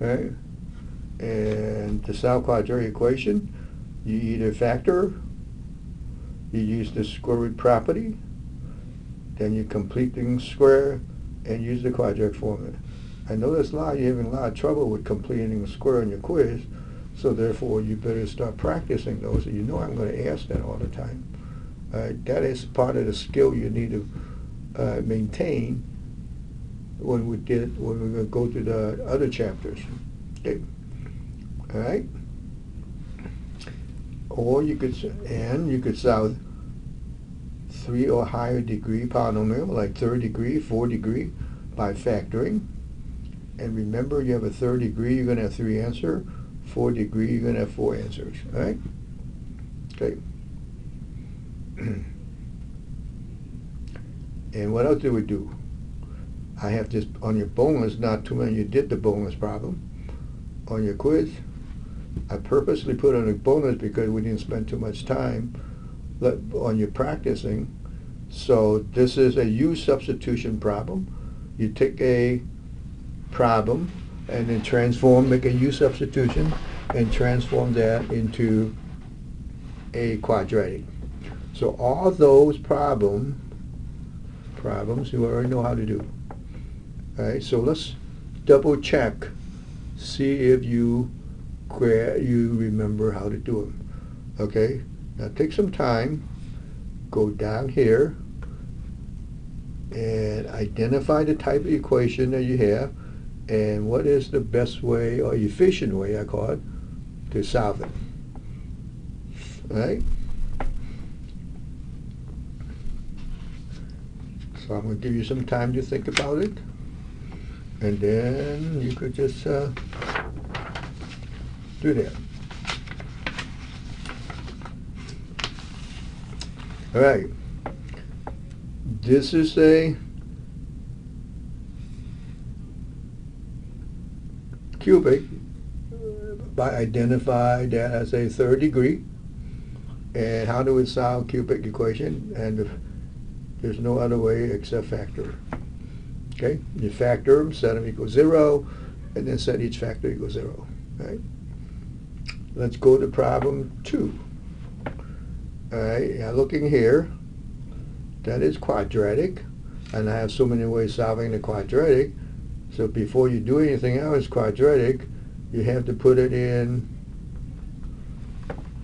All right, and to solve quadratic equation, you either factor, you use the square root property, then you complete the square and use the quadratic formula. I notice you're having a lot of trouble with completing the square in your quiz, so therefore you better start practicing those. You know I'm going to ask that all the time. That is part of the skill you need to maintain when we're going to go through the other chapters. Okay. All right. Or you could solve 3 or higher degree polynomial, like third degree, 4th degree, by factoring. And remember, you have a third degree, you're going to have 3 answers. 4th degree, you're going to have 4 answers. All right? Okay. And what else do we do? I have this on your bonus, not too many of you did the bonus problem on your quiz. I purposely put on a bonus because we didn't spend too much time on your practicing. So this is a U-substitution problem. You take a problem and then make a U-substitution and transform that into a quadratic. So all those problems you already know how to do. All right, so let's double check, see if you remember how to do them. Okay, now take some time, go down here and identify the type of equation that you have and what is the best way, or efficient way I call it, to solve it. All right? So I'm going to give you some time to think about it, and then you could just do that. All right. This is a cubic. I identify that as a third degree. And how do we solve cubic equation? And there's no other way except factor. Okay, you factor them, set them equal 0, and then set each factor equal 0. Right? Let's go to problem 2. All right, now looking here, that is quadratic, and I have so many ways of solving the quadratic. So before you do anything else quadratic, you have to put it in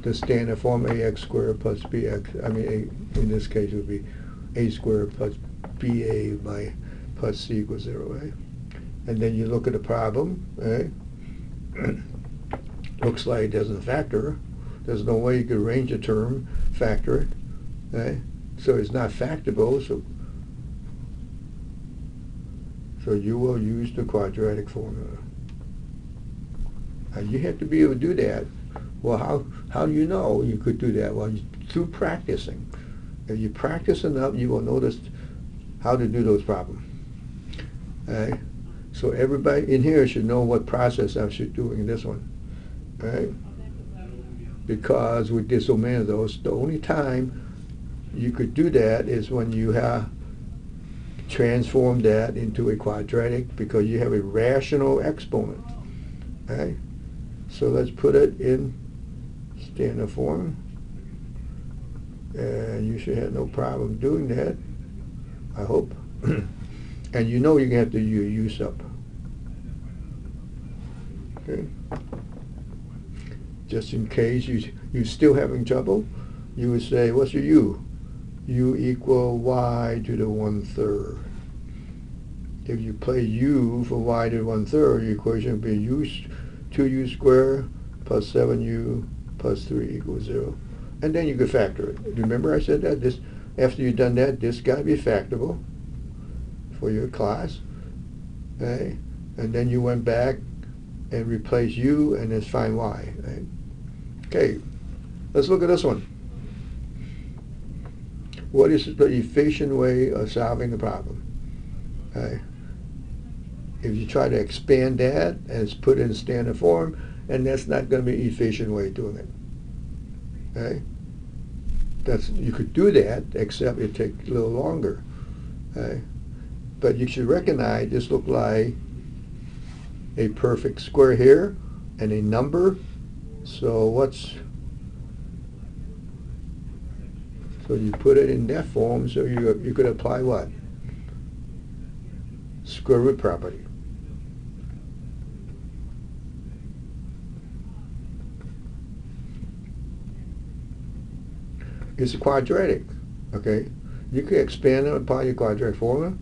the standard form, ax squared plus bx. I mean, in this case it would be a squared plus ba plus c equals 0, right? And then you look at the problem, right? Looks like it doesn't factor. There's no way you could arrange a term, factor it, right? So it's not factorable, so you will use the quadratic formula. Now you have to be able to do that. Well, how do you know you could do that? Well, through practicing. If you practice enough, you will notice how to do those problems. Right? So everybody in here should know what process I should do in this one. Right? Because we did so many of those, the only time you could do that is when you have transformed that into a quadratic, because you have a rational exponent. Right? So let's put it in standard form, and you should have no problem doing that, I hope. And you know you have to use up. Okay. Just in case you're still having trouble, you would say, what's your u? U equal y to the 1/3. If you play u for y to the 1/3, your equation would be 2u squared plus 7u plus 3 equals 0. And then you could factor it. Remember I said that? This, after you've done that, this got to be factorable for your class. Okay? And then you went back and replaced u and then find y. Right? Okay, let's look at this one. What is the efficient way of solving the problem? Okay. If you try to expand that and it's put in standard form, and that's not going to be an efficient way of doing it. Okay? You could do that, except it takes a little longer. Okay? But you should recognize this looks like a perfect square here and a number. So you put it in that form, so you could apply what? Square root property. It's a quadratic, okay? You could expand it upon your quadratic formula,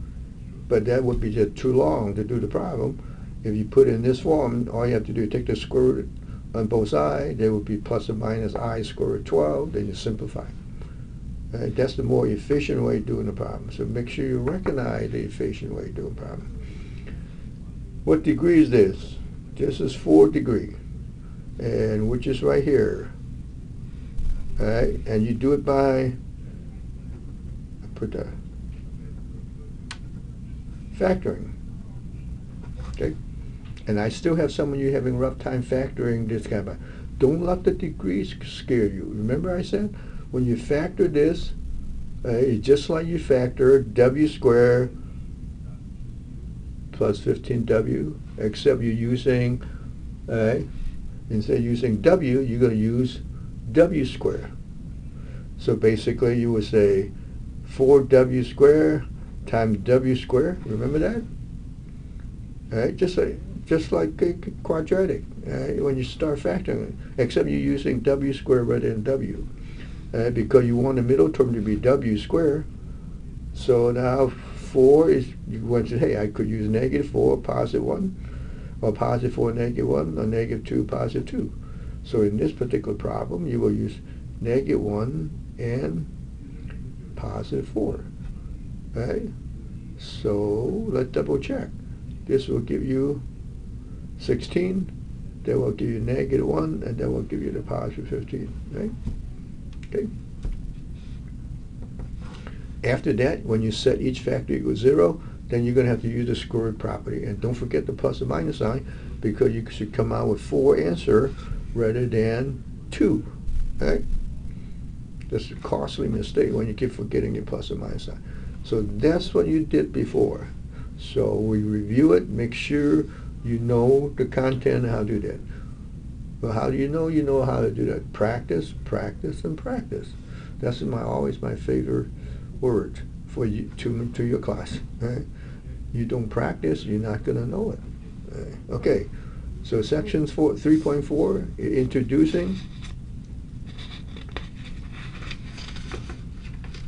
but that would be just too long to do the problem. If you put it in this form, all you have to do is take the square root on both sides. There would be plus or minus I square root 12, then you simplify. Right? That's the more efficient way of doing the problem. So make sure you recognize the efficient way of doing the problem. What degree is this? This is 4th degree, and which is right here. All right, and you do it by, put the factoring. Okay, and I still have some of you having rough time factoring this kind of. Don't let the degrees scare you. Remember I said when you factor this, it's just like you factor w squared plus 15w, except you're using, instead of using w, you're going to use w squared. So basically you would say 4w squared times w squared. Remember that? All right, just like a quadratic. When you start factoring, except you're using w squared rather than w, because you want the middle term to be w squared. So now 4 is, you want to say, hey, I could use -4 positive 1, or positive 4 -1, or -2 positive 2. So in this particular problem, you will use -1 and positive 4. Right? So let's double check. This will give you 16. That will give you -1, and that will give you the positive 15. Right? Okay. After that, when you set each factor equal 0, then you're going to have to use the square root property. And don't forget the plus or minus sign, because you should come out with 4 answer rather than 2. Right? That's a costly mistake when you keep forgetting your plus or minus sign. So that's what you did before. So we review it, make sure you know the content and how to do that. Well, how do you know? You know how to do that. Practice, practice, and practice. That's always my favorite word for you to your class. Right? You don't practice, you're not going to know it. Right? Okay, so section 3.4, introducing.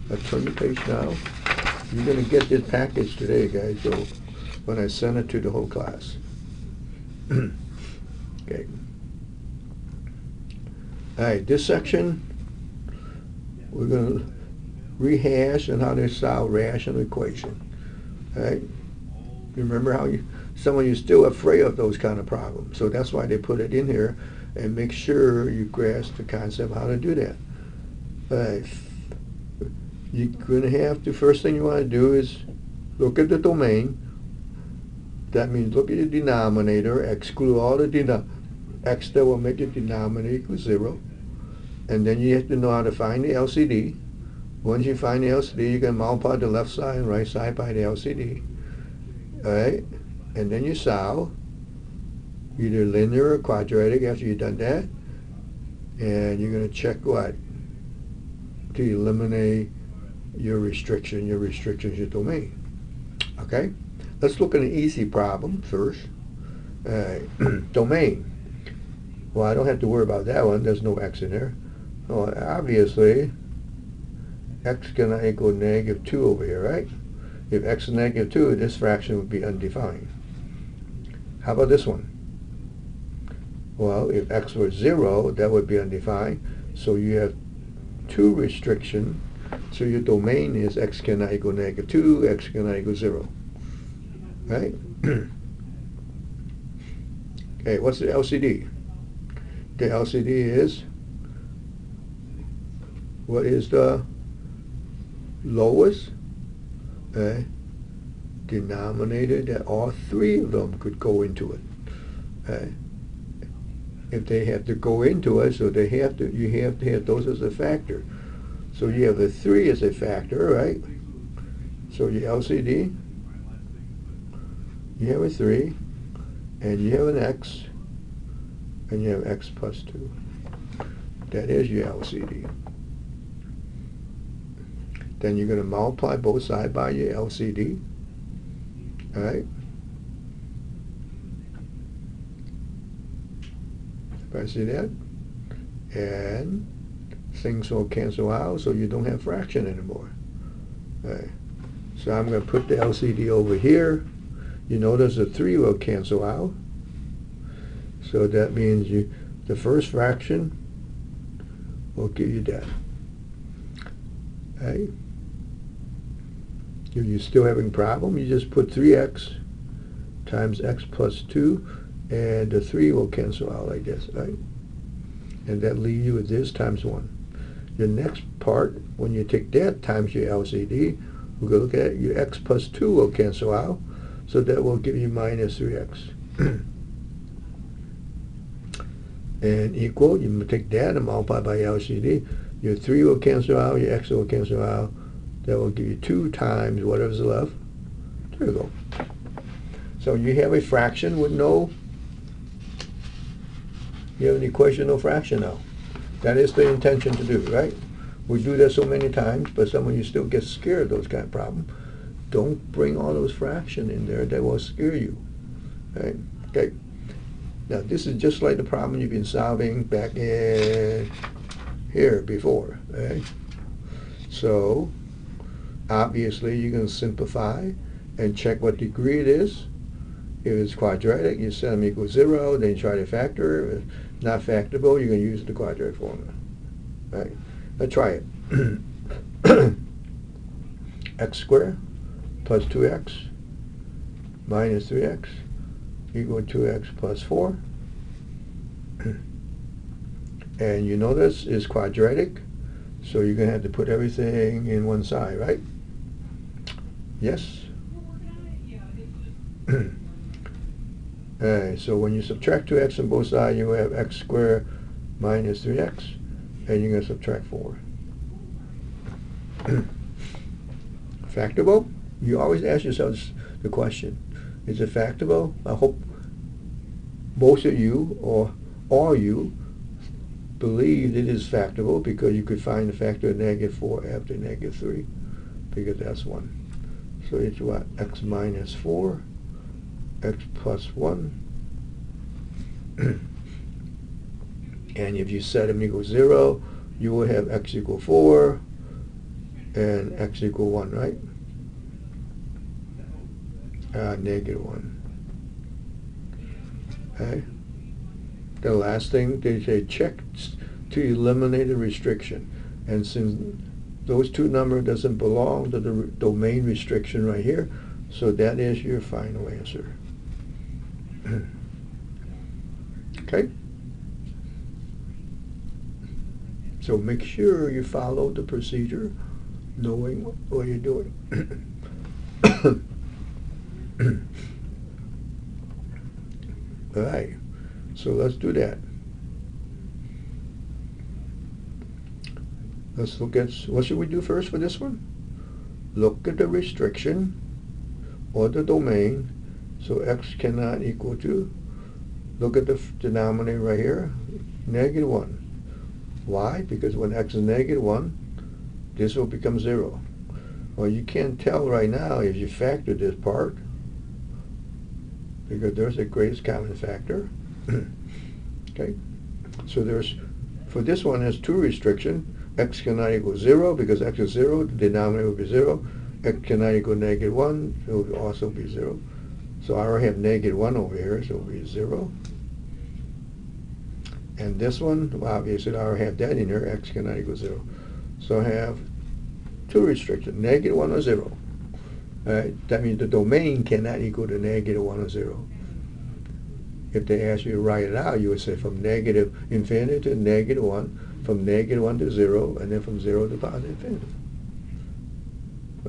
Let's turn the page now. You're going to get this package today, guys, so when I send it to the whole class. Okay. All right, this section, we're going to rehash on how to solve rational equation. All right? Remember how some of you still afraid of those kind of problems, so that's why they put it in here, and make sure you grasp the concept of how to do that. All right. You're going to have to, first thing you want to do is look at the domain. That means look at the denominator, exclude all the x that will make the denominator equal 0. And then you have to know how to find the LCD. Once you find the LCD, you can multiply the left side and right side by the LCD. All right? And then you solve, either linear or quadratic after you've done that. And you're going to check what? To eliminate your restriction. Your restriction is your domain. Okay? Let's look at an easy problem first. Domain. Well, I don't have to worry about that one. There's no x in there. Well, obviously, x cannot equal -2 over here, right? If x is -2, this fraction would be undefined. How about this one? Well, if x were 0, that would be undefined. So you have 2 restriction. So your domain is x cannot equal -2, x cannot equal 0. Right? Okay, what's the LCD? The LCD is what is the lowest denominator that all three of them could go into it. If they have to go into it, so you have to have those as a factor. So you have the 3 as a factor, right? So your LCD, you have a 3, and you have an x, and you have x plus 2. That is your LCD. Then you're going to multiply both sides by your LCD. All right? I see that? And things will cancel out, so you don't have fraction anymore. All right. So I'm going to put the LCD over here. You notice the 3 will cancel out. So that means the first fraction will give you that. All right. If you're still having a problem, you just put 3x times x plus 2, and the 3 will cancel out like this, right? And that leaves you with this times 1. The next part, when you take that times your LCD, we're going to look at your x plus 2 will cancel out, so that will give you minus 3x. And equal, you take that and multiply by LCD. Your 3 will cancel out, your x will cancel out. That will give you 2 times whatever's left. There you go. So you have a fraction with no, you have an equation, no fraction now. That is the intention to do, right? We do that so many times, but some of you still get scared of those kind of problems. Don't bring all those fractions in there. That will scare you, right? Okay. Now, this is just like the problem you've been solving back in here before, right? So, obviously, you're going to simplify and check what degree it is. If it's quadratic, you set them equal 0, then you try to factor. If not factorable, you're going to use the quadratic formula. Right? Let's try it. X squared plus 2x minus 3x equal 2x plus 4. And you notice it's quadratic, so you're going to have to put everything in one side, right? Yes? Alright, so when you subtract 2x on both sides, you have x squared minus 3x, and you're going to subtract 4. Factorable? You always ask yourself the question, is it factorable? I hope most of you, or all you, believe it is factorable, because you could find the factor of negative 4 after negative 3, because that's 1. So it's what? X minus 4, x plus 1. And if you set them equal 0, you will have x equal 4 and x equal 1, right? Negative 1. Okay. The last thing, they say check to eliminate a restriction. And since those two numbers doesn't belong to the domain restriction right here, so that is your final answer. Okay? So make sure you follow the procedure, knowing what you're doing. All right, so let's do that. Let's look at, what should we do first for this one? Look at the restriction or the domain. So x cannot equal to, look at the denominator right here, negative 1. Why? Because when x is negative 1, this will become 0. Well, you can't tell right now if you factor this part, because there's a greatest common factor. Okay? So there's, for this one, there's 2 restrictions. X cannot equal 0, because x is 0, the denominator will be 0. X cannot equal negative 1, it will also be 0. So I already have negative 1 over here, so it will be 0. And this one, well, obviously I already have that in here, x cannot equal 0. So I have 2 restrictions, negative 1 or 0. Right? That means the domain cannot equal to negative 1 or 0. If they ask you to write it out, you would say from negative infinity to negative 1, from -1 to 0, and then from 0 to positive infinity.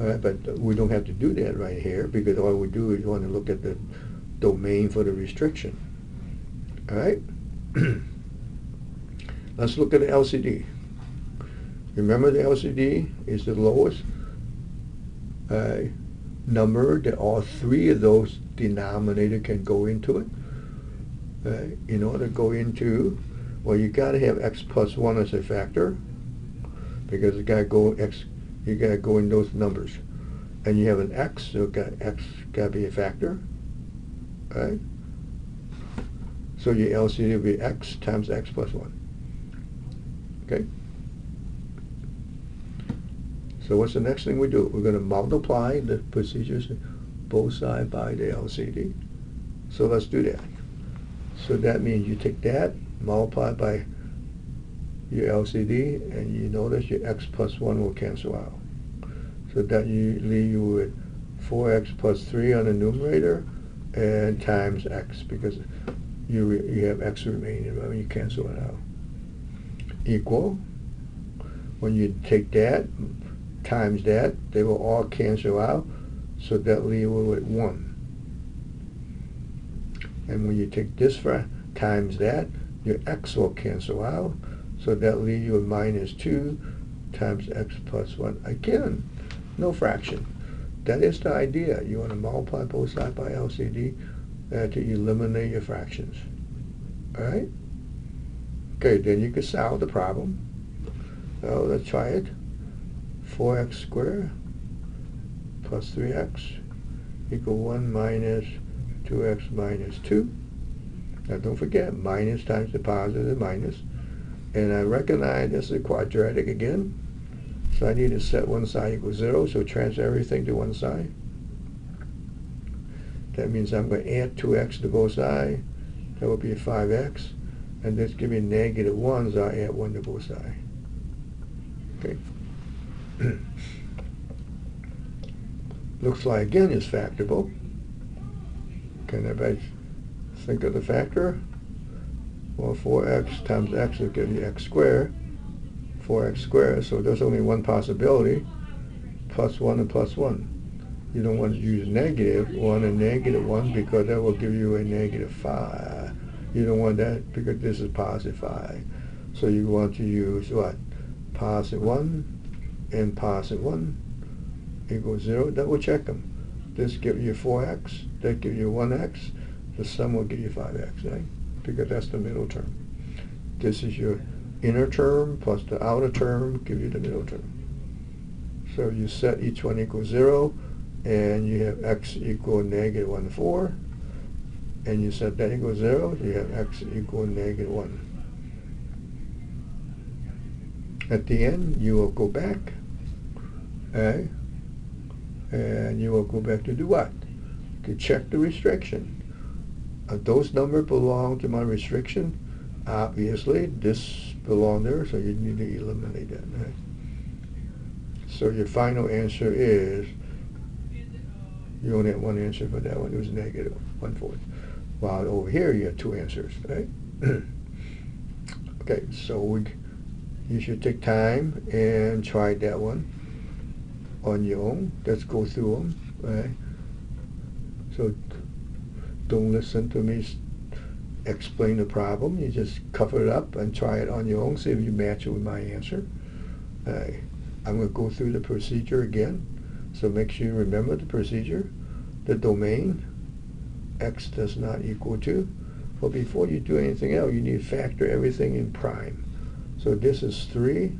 All right, but we don't have to do that right here, because all we do is want to look at the domain for the restriction. All right? Let's look at the LCD. Remember, the LCD is the lowest number that all three of those denominators can go into it. In order to go into, well, you got to have x plus 1 as a factor, because you got to go in those numbers. And you have an x, so x got to be a factor. Right? So your LCD will be x times x plus 1. Okay? So what's the next thing we do? We're going to multiply the procedures both sides by the LCD. So let's do that. So that means you take that, multiply by your LCD, and you notice your x plus 1 will cancel out. So that you leave you with 4x plus 3 on the numerator and times x, because you have x remaining. Right? You cancel it out. Equal. When you take that times that, they will all cancel out, so that leaves you with 1. And when you take this times that, your x will cancel out, so that leaves you with -2 times x plus 1. Again, no fraction. That is the idea. You want to multiply both sides by LCD to eliminate your fractions. All right? Okay, then you can solve the problem. So let's try it. 4x squared plus 3x equal 1 minus 2x minus 2. Now don't forget, minus times the positive is minus. And I recognize this is a quadratic again. So I need to set one side equals 0, so transfer everything to one side. That means I'm going to add 2x to both sides. That will be 5x. And this gives me -1, so I add 1 to both sides. Okay. Looks like, again, it's factorable. Can everybody think of the factor? Well, 4x times x will give you x squared. 4x squared, so there's only one possibility, plus 1 and plus 1. You don't want to use -1 and -1, because that will give you a -5. You don't want that because this is positive 5. So you want to use what? Positive 1 and positive 1 equals 0. Double check them. This gives you 4x, that gives you 1x. The sum will give you 5x, right? Because that's the middle term. This is your inner term plus the outer term give you the middle term. So you set each one equals 0, and you have x equal -1/4, and you set that equals 0, you have x equal -1. At the end, you will go back, okay, and you will go back to do what? To check the restriction. Those numbers belong to my restriction. Obviously, this belongs there, so you need to eliminate that. Right? So your final answer is, you only have one answer for that one. It was -1/4. While over here, you have two answers, right? Okay, so you should take time and try that one on your own. Let's go through them, right? So don't listen to me explain the problem. You just cover it up and try it on your own, see if you match it with my answer. I'm going to go through the procedure again, so make sure you remember the procedure. The domain, x does not equal to. But before you do anything else, you need to factor everything in prime. So this is 3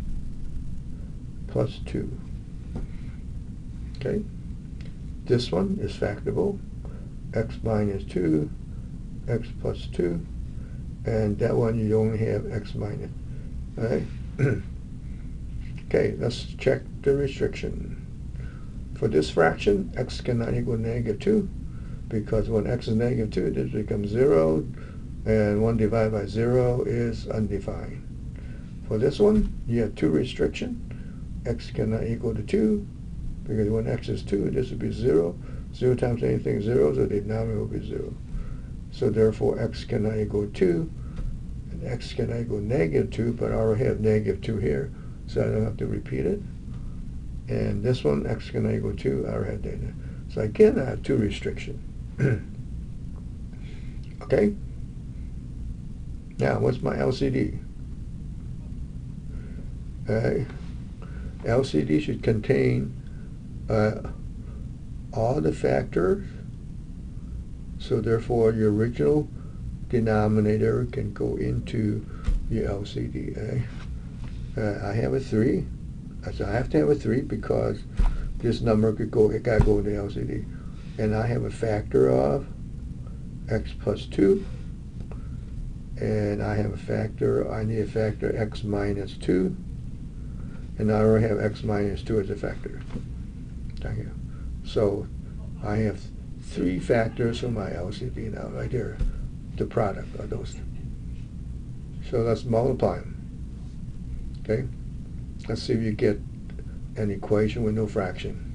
plus 2. Okay? This one is factorable. X minus 2, x plus 2, and that one you only have x minus. All right? Okay, let's check the restriction. For this fraction, x cannot equal -2, because when x is -2, this becomes 0, and 1 divided by 0 is undefined. For this one, you have two restrictions. X cannot equal to 2, because when x is 2, this would be 0. 0 times anything is 0, so the denominator will be 0. So therefore, x cannot equal 2, and x can equal -2, but I already have -2 here, so I don't have to repeat it. And this one, x can equal 2, I already have that. So again, I have two restrictions. Okay? Now, what's my LCD? LCD should contain all the factors, so therefore your original denominator can go into your LCD. I have a 3, so I have to have a 3 because this number it got to go into LCD. And I have a factor of x plus 2, and I have a factor, I need a factor x minus 2, and I already have x minus 2 as a factor. Thank you. So I have 3 factors for my LCD now, right there, the product of those. So let's multiply them. Okay? Let's see if you get an equation with no fraction.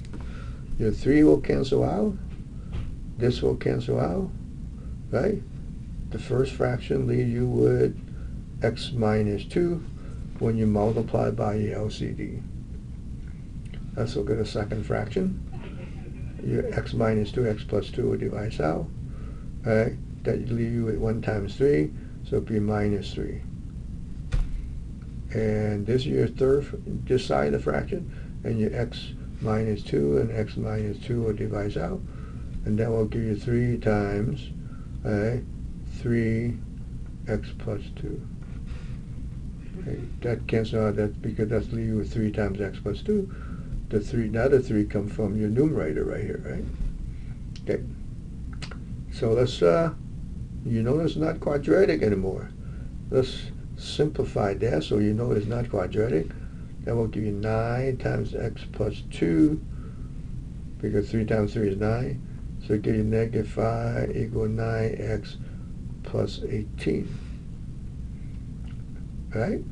Your 3 will cancel out. This will cancel out, right? The first fraction leaves you with x minus 2 when you multiply by your LCD. Let's look at a second fraction. Your x minus 2, x plus 2 will divide out. Right? That leaves you with 1 times 3, so it'll be minus 3. And this is your this side of the fraction, and your x minus 2 and x minus 2 will divide out. And that will give you 3 times 3 x plus 2. Okay, that cancels out, that because that's leave you with 3 times x plus 2. The other 3 come from your numerator right here, right? Okay. So let's, you know it's not quadratic anymore. Let's simplify that so you know it's not quadratic. That will give you 9 times x plus 2, because 3 times 3 is 9. So it gives you -5 equal 9x plus 18. Right?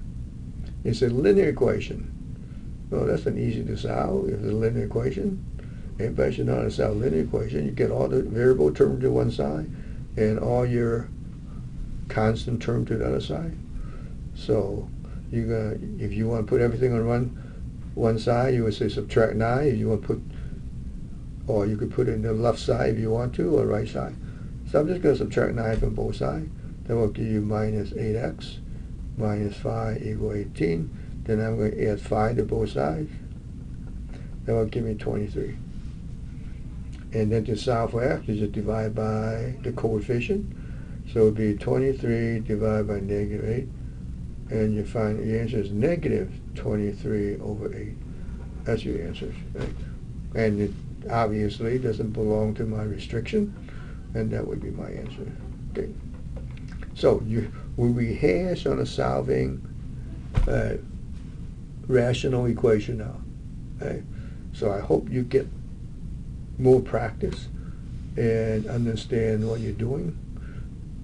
It's a linear equation. Well, that's an easy to solve. If it's a linear equation, everybody should know how to solve a linear equation. You get all the variable terms to one side and all your constant term to the other side. So if you want to put everything on one side, you would say subtract 9. If you want to put, or you could put it in the left side if you want to, or right side. So I'm just going to subtract 9 from both sides. That will give you minus 8x minus 5 equal 18. Then I'm going to add 5 to both sides. That will give me 23. And then to solve for x, you just divide by the coefficient. So it would be 23 divided by -8. And you find your answer is -23 over 8. That's your answer. Right? And it obviously doesn't belong to my restriction. And that would be my answer. Okay. So we rehash on a solving rational equation now. Okay? So I hope you get more practice and understand what you're doing.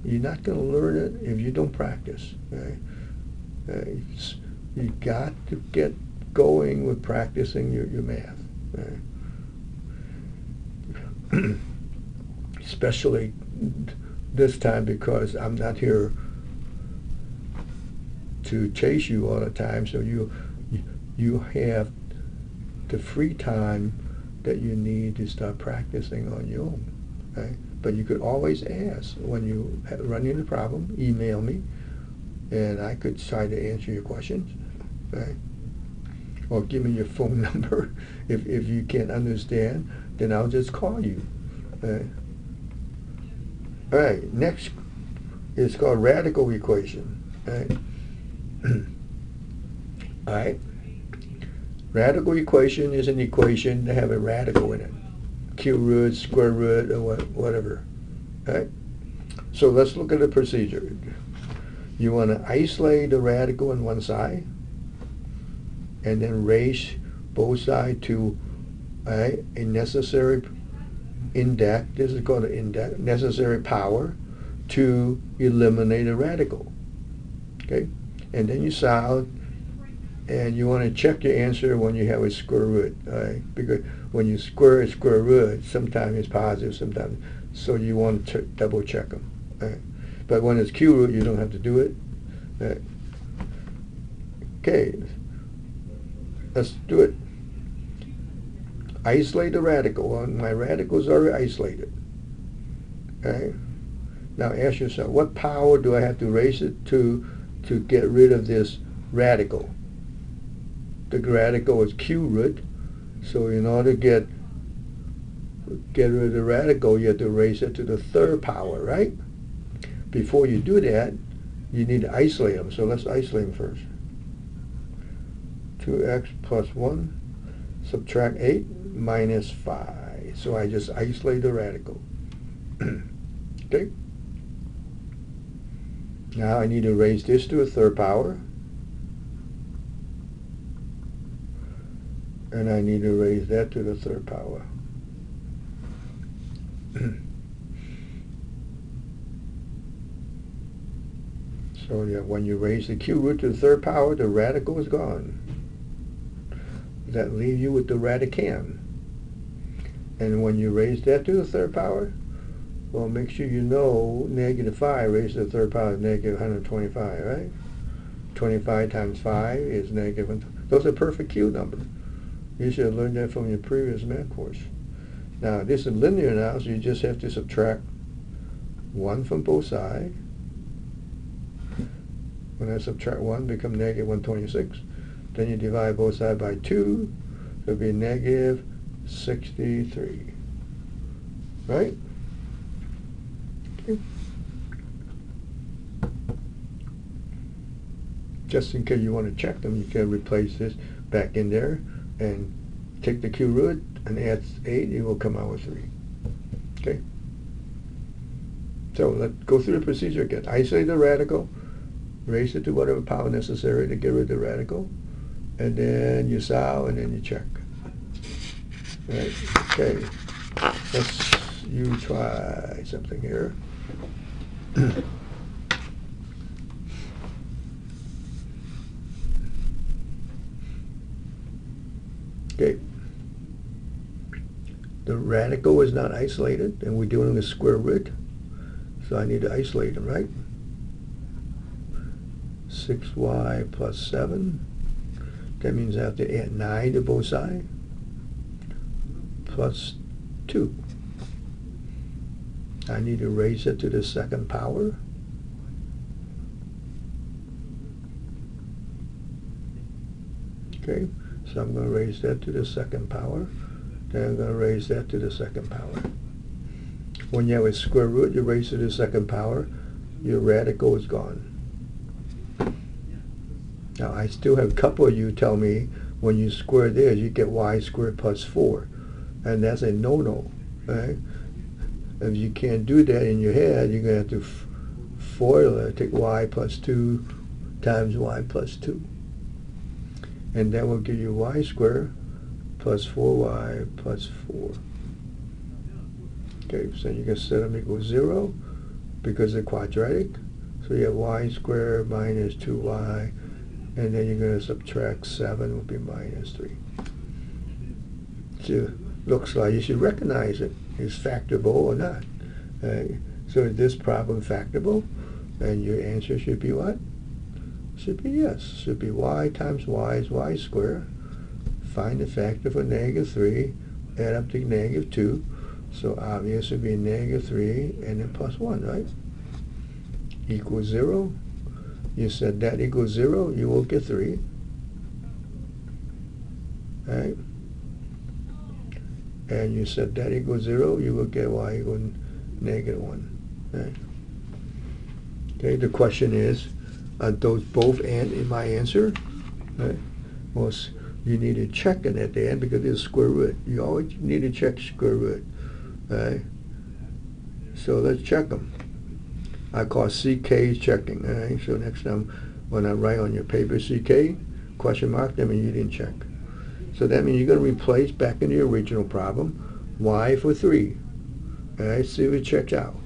You're not going to learn it if you don't practice. Okay? You got to get going with practicing your math. Okay? Especially this time, because I'm not here to chase you all the time, so you have the free time that you need to start practicing on your own. Okay? But you could always ask when you run into a problem, email me, and I could try to answer your questions. Okay? Or give me your phone number. If you can't understand, then I'll just call you. Okay? All right, next is called radical equation. All right. All right. Radical equation is an equation that have a radical in it. Cube root, square root, or whatever. All right. So let's look at the procedure. You want to isolate the radical on one side and then raise both sides to a necessary index, this is called an index, necessary power to eliminate a radical. Okay? And then you solve, and you want to check your answer when you have a square root. Right? Because when you square a square root, sometimes it's positive, sometimes, so you want to double check them. Right? But when it's cube root, you don't have to do it. Okay, let's do it. Isolate the radical. Well, my radical is already isolated. Okay. Now ask yourself, what power do I have to raise it to get rid of this radical? The radical is q root. So in order to get rid of the radical, you have to raise it to the third power, right? Before you do that, you need to isolate them. So let's isolate them first. 2x plus 1, subtract 8, minus 5. So I just isolate the radical. Okay? Now I need to raise this to a third power. And I need to raise that to the third power. So yeah, when you raise the q root to the third power, the radical is gone. That leaves you with the radicand. And when you raise that to the third power, well, make sure you know negative 5 raised to the third power is negative 125, right? 25 times 5 is negative 125. Those are perfect q numbers. You should have learned that from your previous math course. Now, this is linear now, so you just have to subtract 1 from both sides. When I subtract 1, it becomes negative 126. Then you divide both sides by 2, so it'll be negative 63. Right? Okay. Just in case you want to check them, you can replace this back in there and take the q root and add 8, you will come out with 3. Okay? So let's go through the procedure again. Isolate the radical, raise it to whatever power necessary to get rid of the radical, and then you solve and then you check. Right? Okay. You try something here. Okay. The radical is not isolated, and we're doing a square root, so I need to isolate them, right? 6y plus 7. That means I have to add 9 to both sides, plus 2. I need to raise it to the second power. Okay, so I'm going to raise that to the second power. Then I'm going to raise that to the second power. When you have a square root, you raise it to the second power, your radical is gone. Now, I still have a couple of you tell me when you square this, you get y squared plus 4. And that's a no-no. Right? If you can't do that in your head, you're going to have to FOIL it, take y plus 2 times y plus 2. And that will give you y squared plus 4y plus 4. Okay, so you can set them equal 0 because they're quadratic. So you have y squared minus 2y, and then you're going to subtract 7 will be minus 3. So looks like you should recognize it. Is factorable or not? So is this problem factorable? And your answer should be what? Should be yes. Should be y times y is y squared. Find the factor for negative 3. Add up to negative 2. So obviously it would be negative 3 and then plus 1, right? Equals 0. You said that equals 0, you will get 3. Right? And you said that equals 0, you will get y equals negative 1. Right? Okay, the question is, are those both and in my answer? Right? Well, you need to check it at the end because it's square root. You always need to check square root. Right? So let's check them. I call CK checking. Right? So next time when I write on your paper CK, question mark, that means you didn't check. So that means you're going to replace back in the original problem y for 3. All right, see if it checks out.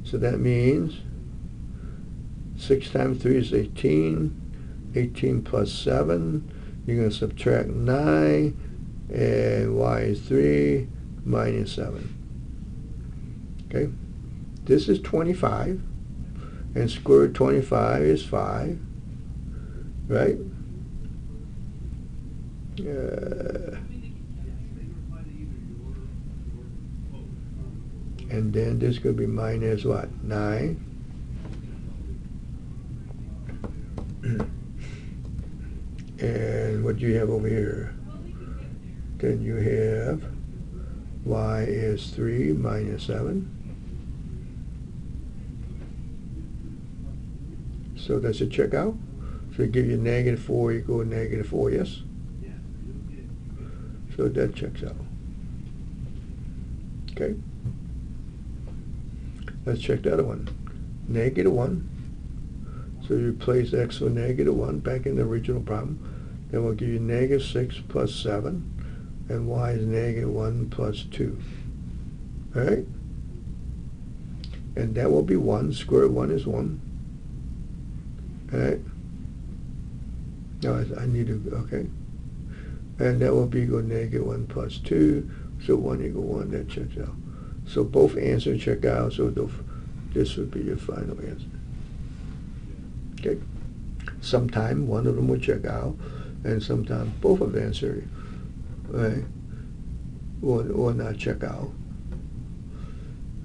So that means 6 times 3 is 18. 18 plus 7. You're going to subtract 9. And y is 3 minus 7. Okay. This is 25. And square root 25 is 5. right? And then this could be minus what? 9. And what do you have over here? Then you have y is 3 minus 7. So does it check out? So it give you -4 equal -4, yes? So that checks out. Okay. Let's check the other one. -1. So you place x for -1 back in the original problem. Then we'll give you -6 plus 7. And y is -1 plus 2. All right? And that will be 1. Square root 1 is 1. All right? Now I need to, okay. And that will be equal to -1 plus 2. So 1 equal 1. That checks out. So both answers check out. So this would be your final answer. Okay? Sometime one of them will check out. And sometime both of the answers will not check out.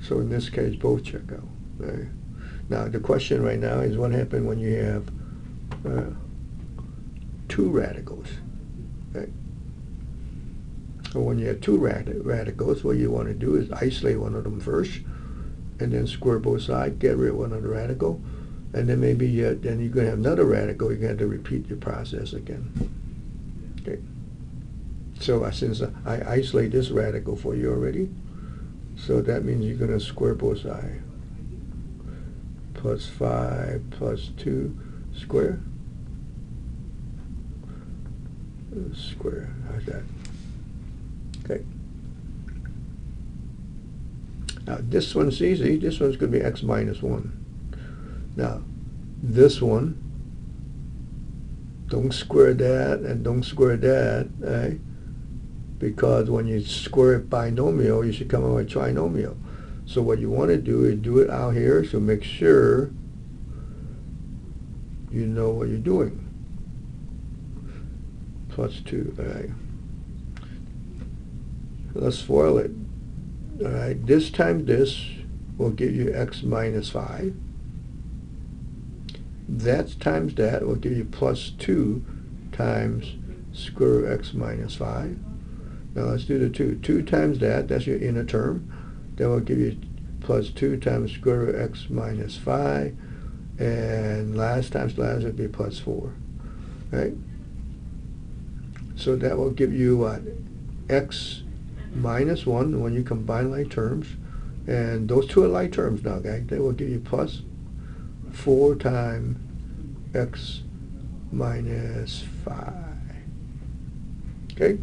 So in this case, both check out. Right? Now the question right now is what happens when you have two radicals. Right? So when you have two radicals, what you want to do is isolate one of them first, and then square both sides, get rid of one of the radical, and then maybe then you're going to have another radical. You're going to have to repeat your process again. Okay. So since I isolate this radical for you already, so that means you're going to square both sides. Plus 5 plus 2 square. Square. How's that? Okay. Now this one's easy. This one's going to be x minus 1. Now this one, don't square that and don't square that, right? Because when you square a binomial, you should come up with a trinomial. So what you want to do is do it out here, so make sure you know what you're doing. Plus 2, all right? Let's FOIL it. All right, this times this will give you x minus 5. That times that will give you plus 2 times square root x minus 5. Now let's do the 2. 2 times that, that's your inner term. That will give you plus 2 times square root x minus 5. And last times last would be plus 4. Right? So that will give you what? X minus 1 when you combine like terms. And those two are like terms now, guys. They will give you plus 4 times x minus 5. Okay?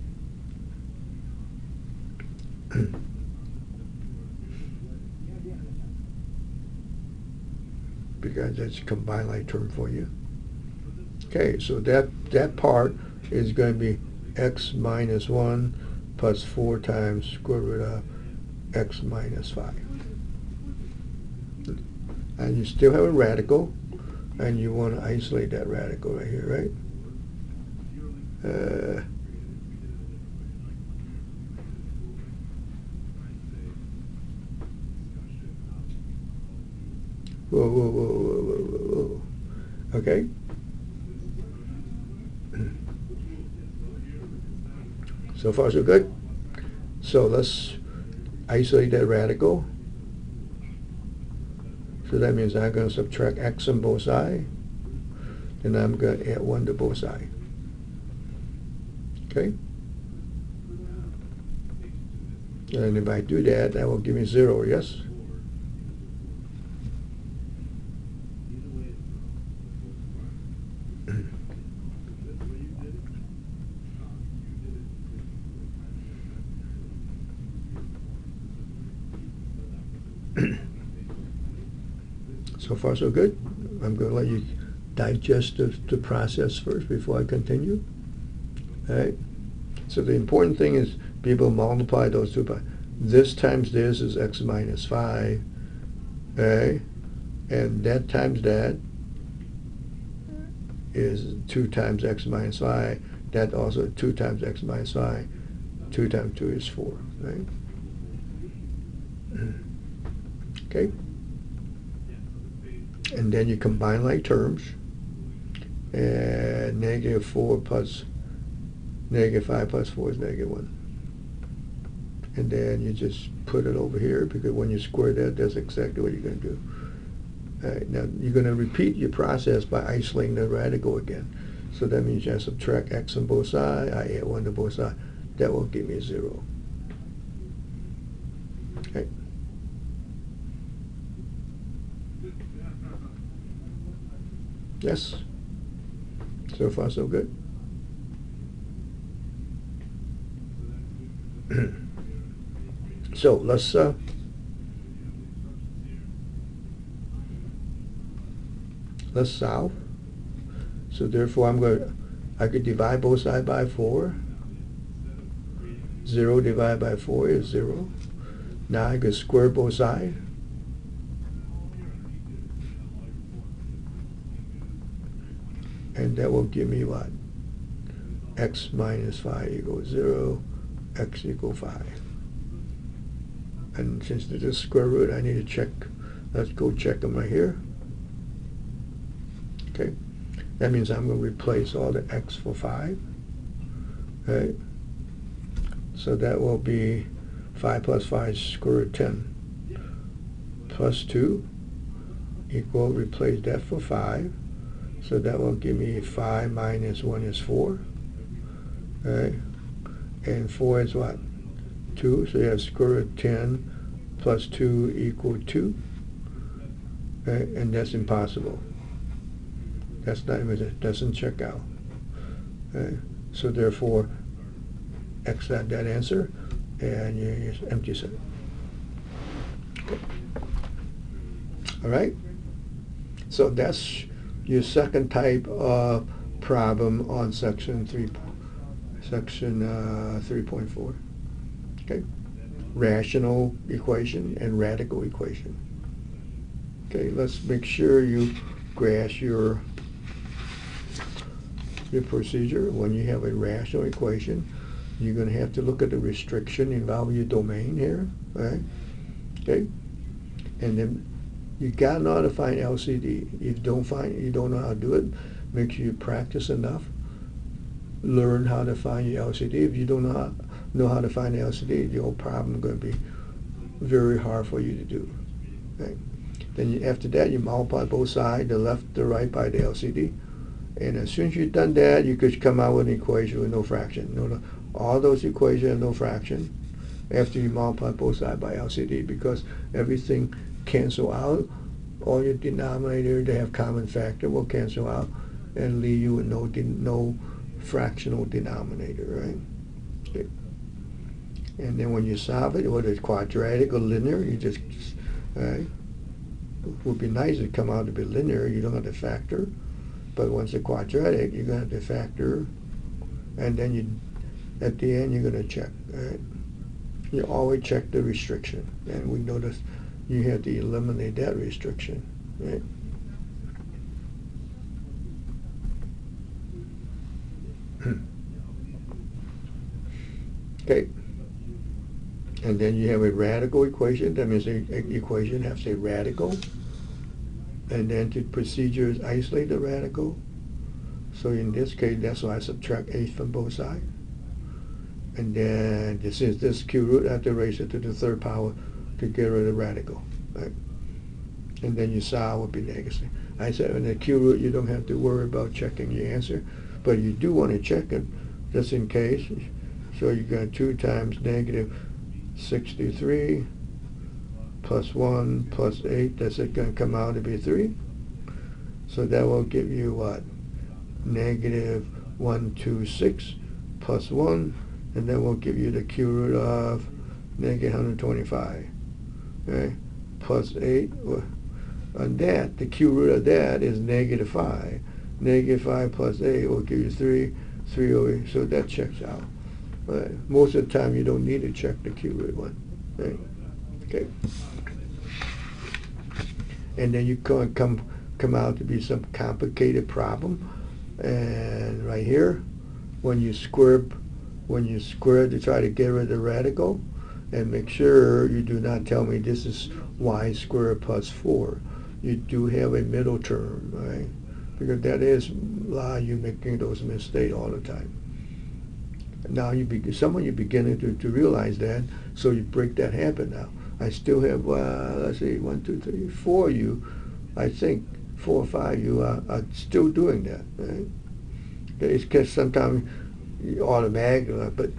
Because that's a combined like term for you. Okay, so that part is going to be x minus 1 plus 4 times square root of x minus 5. And you still have a radical, and you want to isolate that radical right here, right? Whoa. Okay. So far, so good. So let's isolate that radical. So that means I'm going to subtract x on both sides, and I'm going to add 1 to both sides. Okay? And if I do that, that will give me 0, yes? So far, so good. I'm going to let you digest the process first before I continue. All right? So the important thing is people multiply those two by this times this is x minus 5. Okay? And that times that is 2 times x minus 5. That also 2 times x minus 5. 2 times 2 is 4, right? Okay? And then you combine like terms. And negative 4 plus negative 5 plus 4 is negative 1. And then you just put it over here, because when you square that, that's exactly what you're going to do. All right, now you're going to repeat your process by isolating the radical again. So that means I subtract x on both sides, I add 1 to both sides. That will give me 0. Okay. Yes? So far, so good? So let's solve. So therefore I could divide both sides by 4. 0 divided by 4 is 0. Now I could square both sides. And that will give me what? X minus 5 equals 0, x equals 5. And since this is square root, I need to check. Let's go check them right here. Okay. That means I'm going to replace all the x for 5. Okay. So that will be 5 plus 5 square root 10. Plus 2 equal, replace that for 5. So that will give me 5 minus 1 is 4. Right? And 4 is what? 2. So you have square root 10 plus 2 equal 2. Right? And that's impossible. That's not even, it doesn't check out. Right? So therefore, X that answer, and you just empty set. Okay. All right? So that's your second type of problem on section 3.4. Okay, rational equation and radical equation. Okay, let's make sure you grasp your procedure. When you have a rational equation, you're going to have to look at the restriction involving your domain here, right? Okay, and then you got to know how to find LCD. If you don't know how to do it, make sure you practice enough. Learn how to find your LCD. If you don't know how to find the LCD, the whole problem is going to be very hard for you to do. Right? Then after that, you multiply both sides, the left, the right, by the LCD. And as soon as you've done that, you could come out with an equation with no fraction. All those equations have no fraction after you multiply both sides by LCD, because everything cancel out. All your denominator, they have common factor, will cancel out and leave you with no fractional denominator, right? Okay. And then when you solve it, whether it's quadratic or linear, you just, right? It would be nice to come out to be linear, you don't have to factor. But once it's quadratic, you're going to have to factor, and then at the end, you're going to check, right? You always check the restriction, and we notice you have to eliminate that restriction, right? Okay. And then you have a radical equation. That means the equation has a radical. And then the procedure is isolate the radical. So in this case, that's why I subtract 8 from both sides. And then since this cube root, I have to raise it to the third power to get rid of the radical. Right? And then your solve would be negative. I said in the cube root, you don't have to worry about checking your answer, but you do want to check it just in case. So you got 2 times negative 63 plus 1 plus 8. That's it going to come out to be 3. So that will give you what? Negative 126 plus 1, and then we'll give you the cube root of negative 125. Okay? Plus 8. On that, the cube root of that is negative 5. Negative 5 plus 8 will give you 3. 3 over, so that checks out. Right. Most of the time, you don't need to check the cube root one. Right? Okay. And then you come out to be some complicated problem. And right here, when you square to try to get rid of the radical, and make sure you do not tell me this is y squared plus 4. You do have a middle term, right? Because that is a lot of you making those mistakes all the time. Now some of you beginning to realize that, so you break that habit now. I still have, let's see, 1, 2, 3, 4 of you, I think 4 or 5 of you are still doing that, right? It's because sometimes automatic, but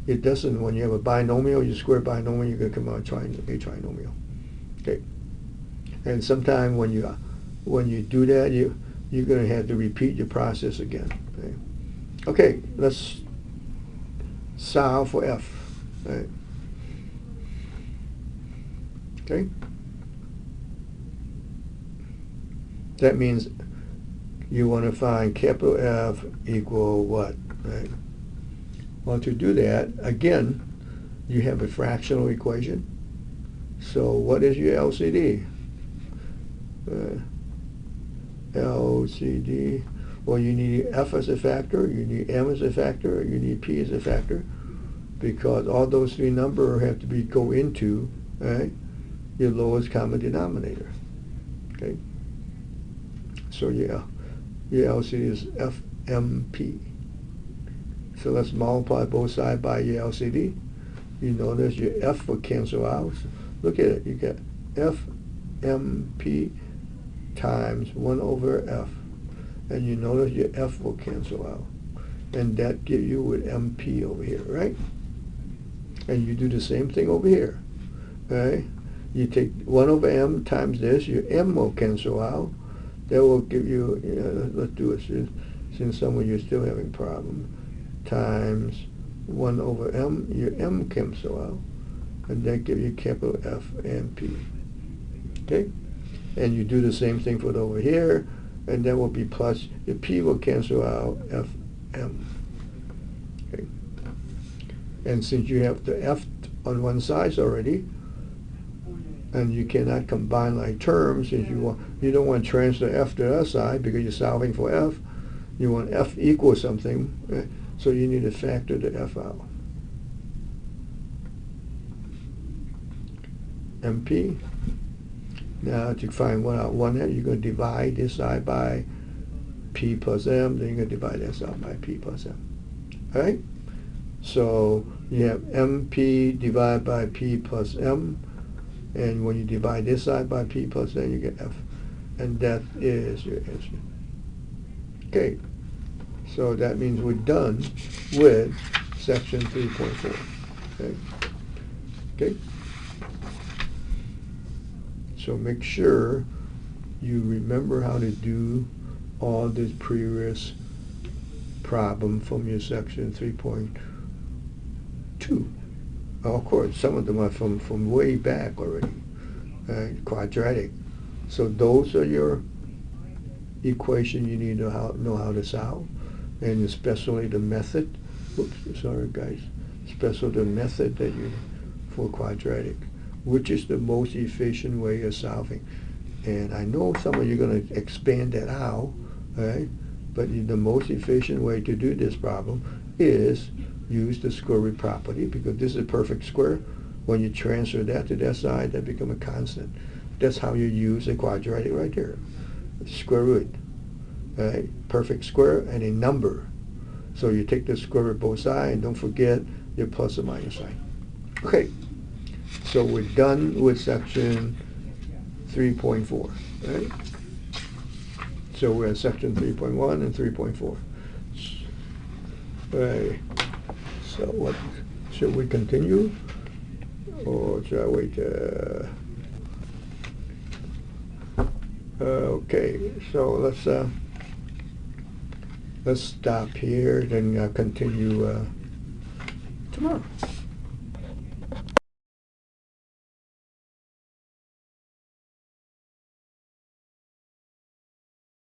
it doesn't. When you have a binomial, you square binomial, you're going to come out a trinomial. Okay. And sometimes when you do that, you're going to have to repeat your process again. Okay, let's solve for f. Right. Okay. That means you want to find capital F equal what? Right. Well, to do that, again, you have a fractional equation. So what is your LCD? LCD, well, you need F as a factor, you need M as a factor, you need P as a factor, because all those three numbers have to go into, right, your lowest common denominator. Okay. So yeah, your LCD is FMP. So let's multiply both sides by your LCD. You notice your F will cancel out. Look at it. You get FMP times 1 over F. And you notice your F will cancel out. And that gives you with MP over here, right? And you do the same thing over here, right? You take 1 over M times this, your M will cancel out. That will give you, let's do it since some of you are still having problems, times 1 over M, your M cancel out. And that gives you capital F and P. Okay? And you do the same thing for the over here, and that will be plus, your P will cancel out FM. Okay? And since you have the F on one side already, and you cannot combine like terms, since you don't want to transfer F to the other side because you're solving for F, you want F equals something, right? So you need to factor the F out. MP. Now to find 1 out 1 there, you're going to divide this side by P plus M, then you're going to divide this out by P plus M. Alright? So you have MP divided by P plus M, and when you divide this side by P plus M, you get F. And that is your answer. Okay. So that means we're done with section 3.4. Okay. Okay. So make sure you remember how to do all the previous problem from your section 3.2. Of course, some of them are from way back already, quadratic. So those are your equation you need to know how to solve, and especially the method. Oops, sorry guys. Especially the method that you for quadratic, which is the most efficient way of solving. And I know some of you are going to expand that out, right? But the most efficient way to do this problem is use the square root property, because this is a perfect square. When you transfer that to that side, that becomes a constant. That's how you use a quadratic right there. Square root, right? Perfect square and a number. So you take the square root both sides, and don't forget your plus or minus sign. Okay. So we're done with section 3.4, right? So we're at section 3.1 and 3.4. Right. So what, should we continue? Or should I wait? Okay, so let's stop here, then continue tomorrow.